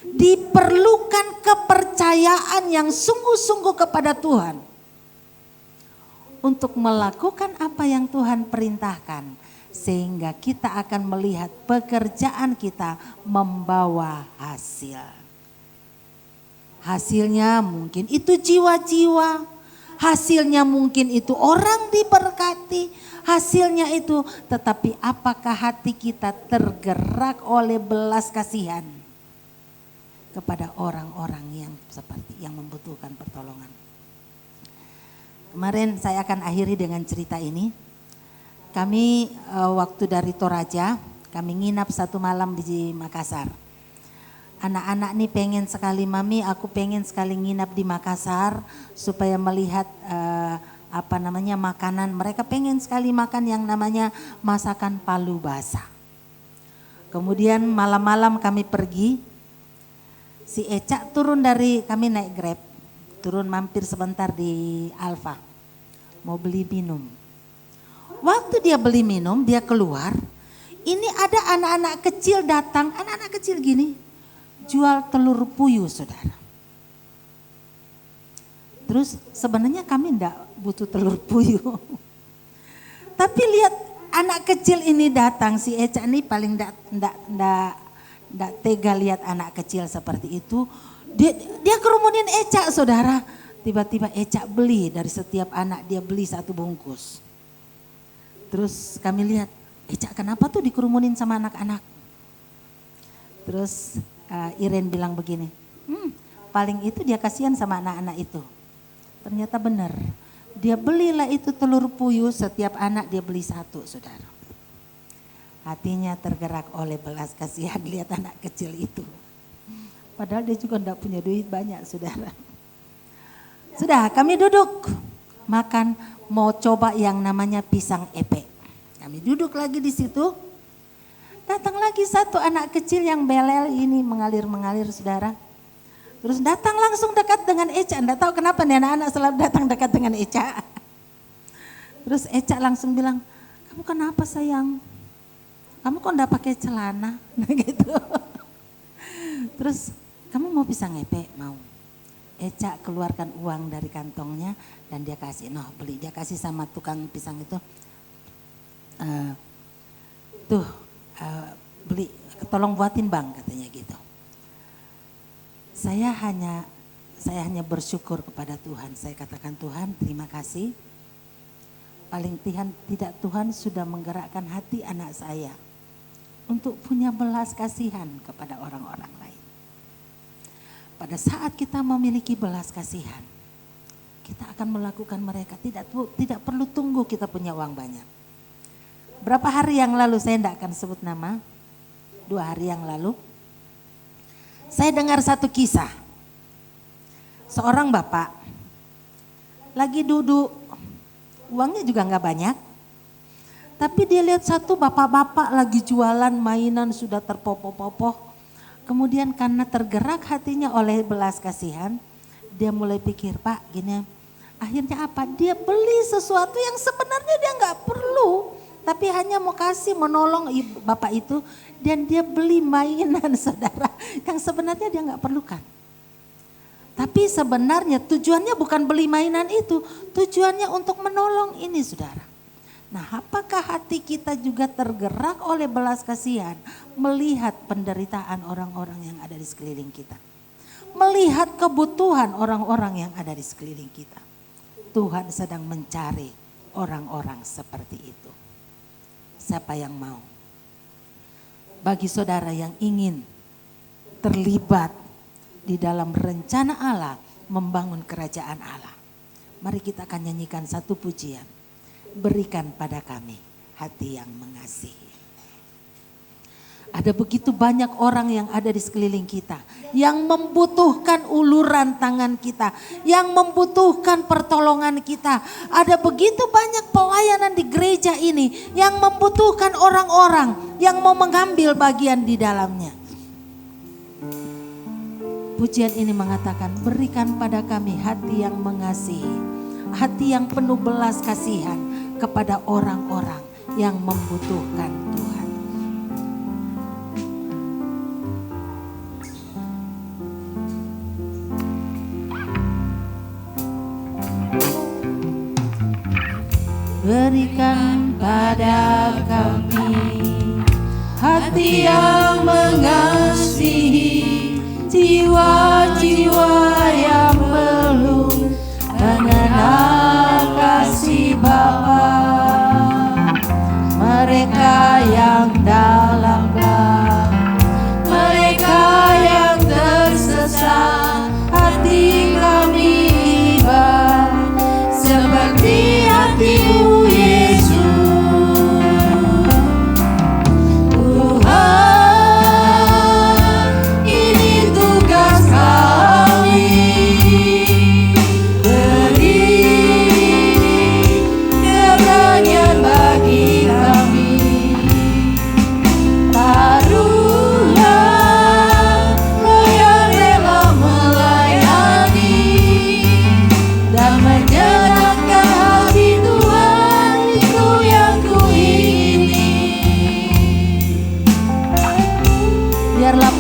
Diperlukan kepercayaan yang sungguh-sungguh kepada Tuhan. Untuk melakukan apa yang Tuhan perintahkan. Sehingga kita akan melihat pekerjaan kita membawa hasil. Hasilnya mungkin itu jiwa-jiwa. Hasilnya mungkin itu orang diberkati. Hasilnya itu, tetapi apakah hati kita tergerak oleh belas kasihan kepada orang-orang yang seperti yang membutuhkan pertolongan. Kemarin saya akan akhiri dengan cerita ini. Kami waktu dari Toraja, kami nginap 1 malam di Makassar. Anak-anak nih pengen sekali, Mami aku pengen sekali nginap di Makassar supaya melihat makanan. Mereka pengen sekali makan yang namanya masakan palu basah. Kemudian malam-malam kami pergi, si Eca turun dari, kami naik Grab, turun mampir sebentar di Alfa, mau beli minum. Waktu dia beli minum, dia keluar, ini ada anak-anak kecil datang, anak-anak kecil gini, jual telur puyuh saudara. Terus sebenarnya kami enggak butuh telur puyuh. Tapi lihat anak kecil ini datang, si Eca ini paling enggak tega lihat anak kecil seperti itu. Dia kerumunin Eca saudara. Tiba-tiba Eca beli dari setiap anak, dia beli 1 bungkus. Terus kami lihat, Eca kenapa tuh dikerumunin sama anak-anak? Terus Iren bilang begini, paling itu dia kasihan sama anak-anak itu. Ternyata benar, dia belilah itu telur puyuh, setiap anak dia beli 1 saudara. Hatinya tergerak oleh belas kasihan lihat anak kecil itu. Padahal dia juga enggak punya duit banyak saudara. Sudah kami duduk makan, mau coba yang namanya pisang epek. Kami duduk lagi di situ. Datang lagi 1 anak kecil yang belel ini mengalir-mengalir saudara. Terus datang langsung dekat dengan Eca. Enggak tahu kenapa nih anak-anak selalu datang dekat dengan Eca. Terus Eca langsung bilang, kamu kenapa sayang? Kamu kok enggak pakai celana? Gitu. Terus kamu mau pisang epek? Mau. Eca keluarkan uang dari kantongnya dan dia kasih, beli. Dia kasih sama tukang pisang itu. Beli, tolong buatin bang katanya gitu. Saya hanya bersyukur kepada Tuhan. Saya katakan Tuhan terima kasih. Paling tidak Tuhan sudah menggerakkan hati anak saya untuk punya belas kasihan kepada orang-orang lain. Pada saat kita memiliki belas kasihan, kita akan melakukan mereka. Tidak perlu tunggu kita punya uang banyak. Berapa hari yang lalu, saya tidak akan sebut nama, 2 hari yang lalu, saya dengar satu kisah. Seorang bapak lagi duduk, uangnya juga nggak banyak. Tapi dia lihat satu bapak-bapak lagi jualan mainan sudah terpopoh-popoh. Kemudian karena tergerak hatinya oleh belas kasihan, dia mulai pikir, Pak gini, akhirnya apa? Dia beli sesuatu yang sebenarnya dia nggak perlu. Tapi hanya mau kasih, menolong bapak itu. Dan dia beli mainan saudara yang sebenarnya dia nggak perlukan. Tapi sebenarnya tujuannya bukan beli mainan itu, tujuannya untuk menolong ini saudara. Nah, apakah hati kita juga tergerak oleh belas kasihan melihat penderitaan orang-orang yang ada di sekeliling kita? Melihat kebutuhan orang-orang yang ada di sekeliling kita. Tuhan sedang mencari orang-orang seperti itu. Siapa yang mau? Bagi saudara yang ingin terlibat di dalam rencana Allah membangun kerajaan Allah. Mari kita akan nyanyikan satu pujian. Berikan pada kami hati yang mengasihi. Ada begitu banyak orang yang ada di sekeliling kita. Yang membutuhkan uluran tangan kita. Yang membutuhkan pertolongan kita. Ada begitu banyak pelayanan di gereja ini. Yang membutuhkan orang-orang yang mau mengambil bagian di dalamnya. Pujian ini mengatakan, berikan pada kami hati yang mengasihi, hati yang penuh belas kasihan kepada orang-orang yang membutuhkan Tuhan. Berikan pada kami hati yang mengasihi, jiwa-jiwa yang penuh dengan kasih Bapa. Mereka yang dalam gelap, mereka yang tersesat, hati kami tiba seperti hati-Mu Yesus.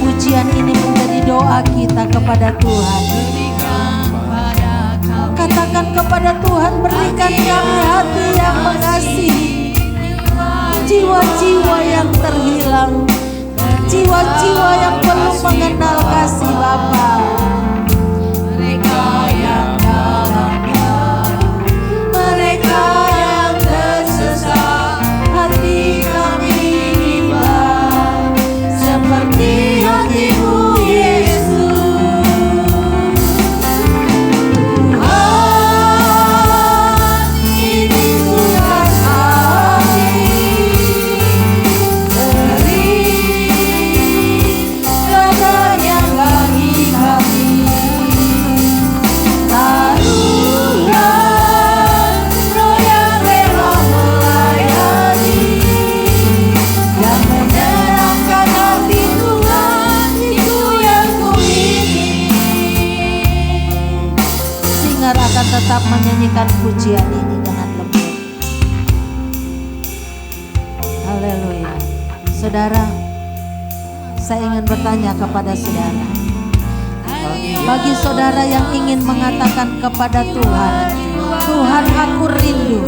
Pujian ini menjadi doa kita kepada Tuhan. Katakan kepada Tuhan, berikan kami hati yang mengasihi, jiwa-jiwa yang terhilang, jiwa-jiwa yang perlu mengenal kasih Bapa. Mereka yang dalam gelap, mereka yang tersesat, hati kami tiba seperti hati-Mu Yesus. Tuhan, ini tugas kami. Beri kabar-Nya bagi kami. Taruhlah roh yang rela melayani dan menyenangkan hati Tuhan, itu yang kuingini. Singar akan tetap menyanyikan pujian ini dengan lembut. Haleluya. Saudara, saya ingin bertanya kepada saudara. Bagi saudara yang ingin mengatakan kepada Tuhan, Tuhan aku rindu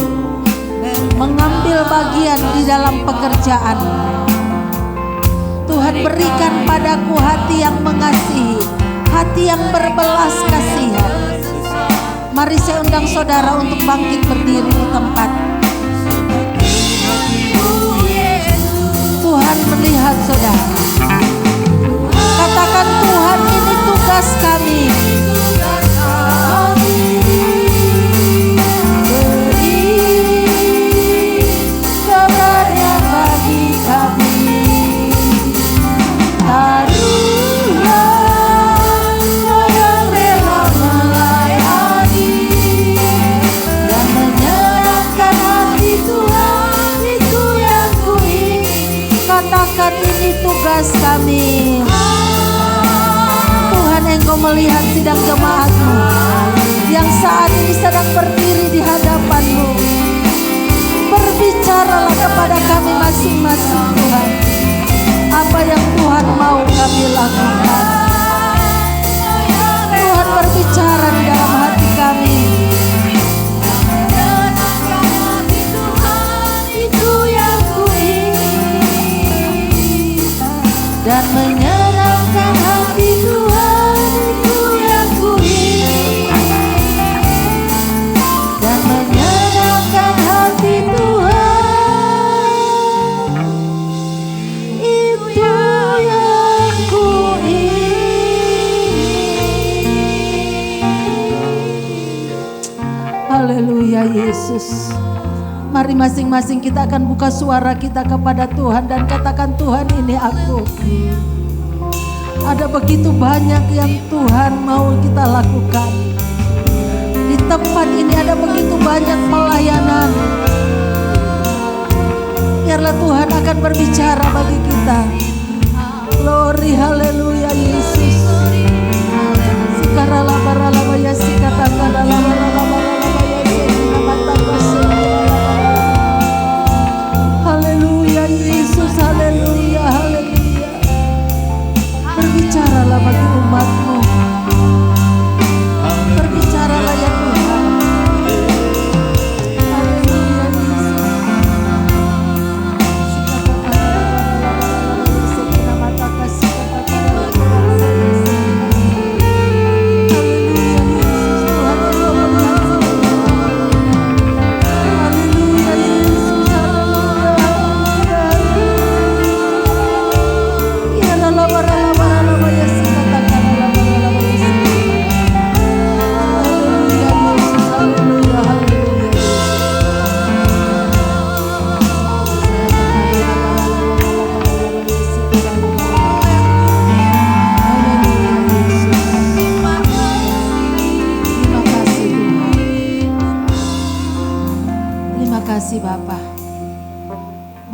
mengambil bagian di dalam pekerjaan. Tuhan berikan padaku hati yang mengasihi, hati yang berbelas kasihan. Mari saya undang saudara untuk bangkit berdiri di tempat. Tuhan melihat saudara. Katakan, Tuhan ini tugas kami. Beri kabar-Nya bagi kami. Taruhlah roh yang rela melayani tugas kami. Tuhan, Engkau melihat sidang jemaat-Mu yang saat ini sedang berdiri di hadapan-Mu. Berbicaralah kepada kami masing-masing Tuhan. Apa yang Tuhan mau kami lakukan. Tuhan berbicara di dalam hati kami. Dan menyenangkan hati Tuhan itu yang kuingin. Dan menyenangkan hati Tuhan itu yang kuingin. Haleluya Yesus. Mari masing-masing kita akan buka suara kita kepada Tuhan dan katakan, Tuhan, ini aku. Ada begitu banyak yang Tuhan mau kita lakukan. Di tempat ini ada begitu banyak pelayanan. Biarlah Tuhan akan berbicara bagi kita. Glory, haleluya Yesus. Sikarala baralaba ya sikatakarala baralaba ya sikatakarala. Haleluya Yesus, haleluya, haleluya. Berbicaralah bagi umat-Mu. Berbicaralah ya Tuhan. Haleluya Yesus.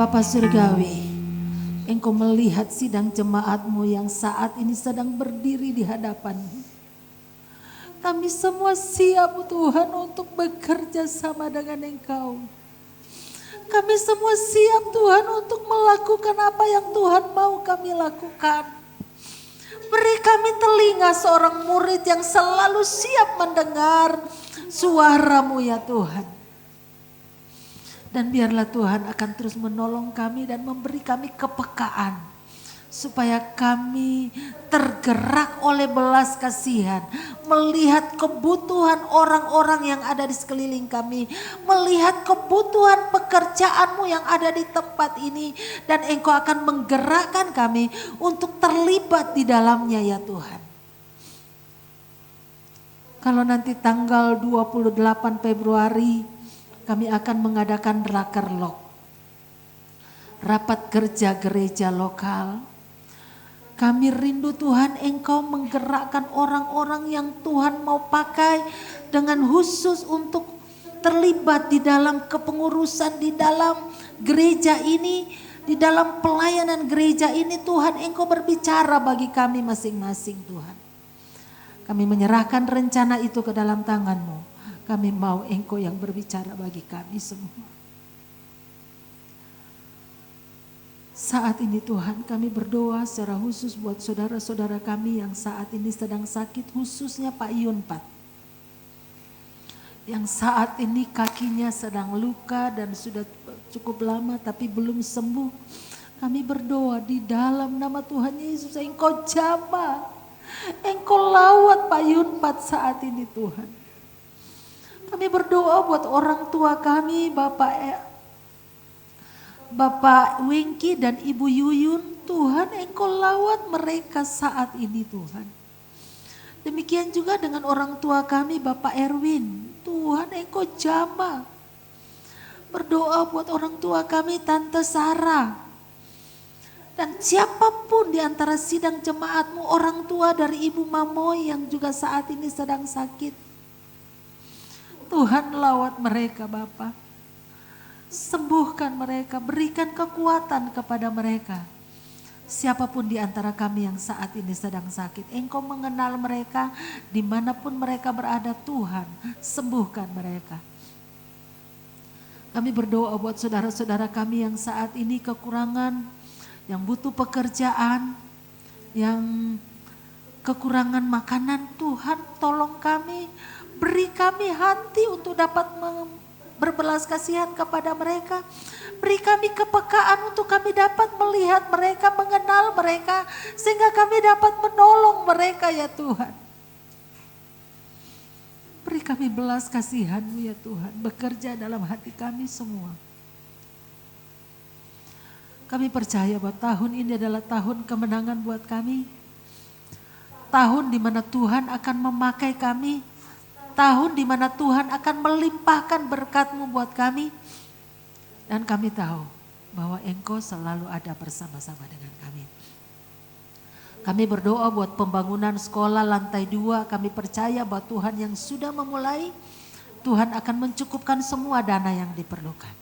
Bapa Surgawi, Engkau melihat sidang jemaat-Mu yang saat ini sedang berdiri di hadapan-Mu. Kami semua siap Tuhan untuk bekerja sama dengan Engkau. Kami semua siap Tuhan untuk melakukan apa yang Tuhan mau kami lakukan. Beri kami telinga seorang murid yang selalu siap mendengar suara-Mu ya Tuhan. Dan biarlah Tuhan akan terus menolong kami dan memberi kami kepekaan. Supaya kami tergerak oleh belas kasihan. Melihat kebutuhan orang-orang yang ada di sekeliling kami. Melihat kebutuhan pekerjaan-Mu yang ada di tempat ini. Dan Engkau akan menggerakkan kami untuk terlibat di dalamnya ya Tuhan. Kalau nanti tanggal 28 Februari kami akan mengadakan rakerlok, rapat kerja gereja lokal. Kami rindu Tuhan Engkau menggerakkan orang-orang yang Tuhan mau pakai dengan khusus untuk terlibat di dalam kepengurusan di dalam gereja ini, di dalam pelayanan gereja ini. Tuhan Engkau berbicara bagi kami masing-masing Tuhan. Kami menyerahkan rencana itu ke dalam tangan-Mu. Kami mau Engkau yang berbicara bagi kami semua. Saat ini Tuhan kami berdoa secara khusus buat saudara-saudara kami yang saat ini sedang sakit, khususnya Pak Yunpat. Yang saat ini kakinya sedang luka dan sudah cukup lama tapi belum sembuh. Kami berdoa di dalam nama Tuhan Yesus, Engkau jamah, Engkau lawat Pak Yunpat saat ini Tuhan. Kami berdoa buat orang tua kami, Bapak Wengki dan Ibu Yuyun. Tuhan Engkau lawat mereka saat ini Tuhan. Demikian juga dengan orang tua kami Bapak Erwin. Tuhan Engkau jamah. Berdoa buat orang tua kami Tante Sarah. Dan siapapun di antara sidang jemaat-Mu, orang tua dari Ibu Mamoy yang juga saat ini sedang sakit. Tuhan lawat mereka Bapa. Sembuhkan mereka, berikan kekuatan kepada mereka. Siapapun di antara kami yang saat ini sedang sakit, Engkau mengenal mereka dimanapun mereka berada. Tuhan, sembuhkan mereka. Kami berdoa buat saudara-saudara kami yang saat ini kekurangan, yang butuh pekerjaan, yang kekurangan makanan. Tuhan, tolong kami, beri kami hati untuk dapat berbelas kasihan kepada mereka. Beri kami kepekaan untuk kami dapat melihat mereka, mengenal mereka, sehingga kami dapat menolong mereka ya Tuhan. Beri kami belas kasihan-Mu ya Tuhan, bekerja dalam hati kami semua. Kami percaya bahwa tahun ini adalah tahun kemenangan buat kami. Tahun di mana Tuhan akan memakai kami. Tahun di mana Tuhan akan melimpahkan berkat-Mu buat kami. Dan kami tahu bahwa Engkau selalu ada bersama-sama dengan kami. Kami berdoa buat pembangunan sekolah lantai 2. Kami percaya bahwa Tuhan yang sudah memulai, Tuhan akan mencukupkan semua dana yang diperlukan.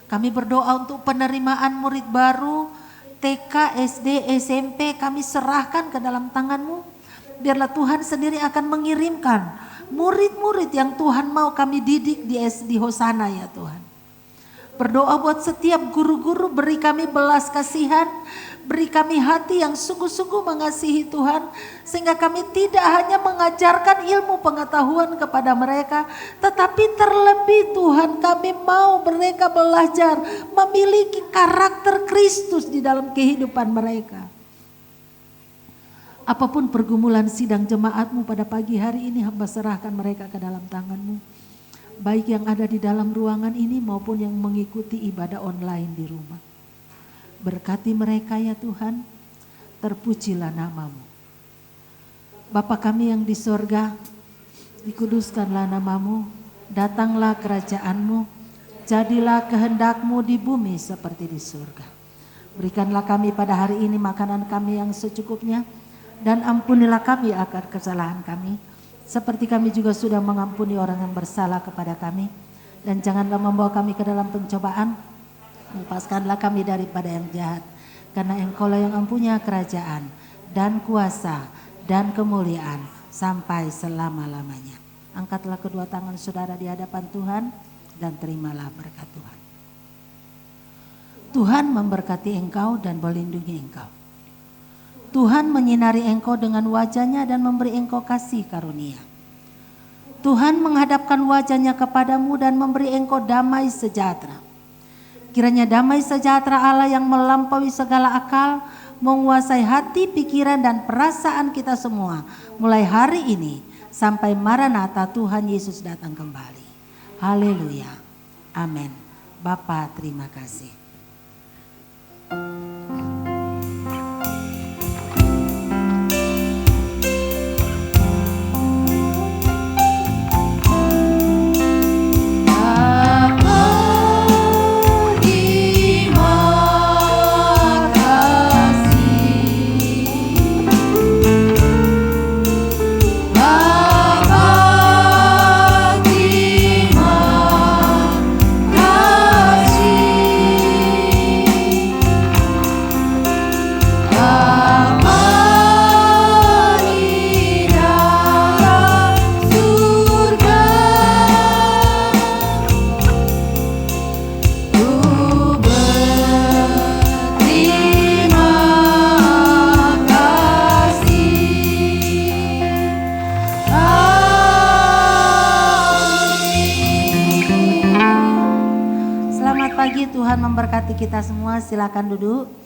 Kami berdoa untuk penerimaan murid baru, TK, SD, SMP, kami serahkan ke dalam tangan-Mu. Biarlah Tuhan sendiri akan mengirimkan murid-murid yang Tuhan mau kami didik di Hosana ya Tuhan. Berdoa buat setiap guru-guru, beri kami belas kasihan, beri kami hati yang sungguh-sungguh mengasihi Tuhan, sehingga kami tidak hanya mengajarkan ilmu pengetahuan kepada mereka, tetapi terlebih Tuhan, kami mau mereka belajar memiliki karakter Kristus di dalam kehidupan mereka. Apapun pergumulan sidang jemaat-Mu pada pagi hari ini, hamba serahkan mereka ke dalam tangan-Mu. Baik yang ada di dalam ruangan ini maupun yang mengikuti ibadah online di rumah. Berkati mereka ya Tuhan, terpujilah nama-Mu. Bapa kami yang di sorga, dikuduskanlah nama-Mu, datanglah kerajaan-Mu, jadilah kehendak-Mu di bumi seperti di surga. Berikanlah kami pada hari ini makanan kami yang secukupnya, dan ampunilah kami akan kesalahan kami, seperti kami juga sudah mengampuni orang yang bersalah kepada kami. Dan janganlah membawa kami ke dalam pencobaan, lepaskanlah kami daripada yang jahat. Karena Engkau-lah yang mempunyai kerajaan dan kuasa dan kemuliaan sampai selama-lamanya. Angkatlah kedua tangan saudara di hadapan Tuhan dan terimalah berkat Tuhan. Tuhan memberkati engkau dan melindungi engkau. Tuhan menyinari engkau dengan wajah-Nya dan memberi engkau kasih karunia. Tuhan menghadapkan wajah-Nya kepadamu dan memberi engkau damai sejahtera. Kiranya damai sejahtera Allah yang melampaui segala akal menguasai hati, pikiran dan perasaan kita semua mulai hari ini sampai Maranatha Tuhan Yesus datang kembali. Haleluya. Amin. Bapa, terima kasih. Tuhan memberkati kita semua, silakan duduk.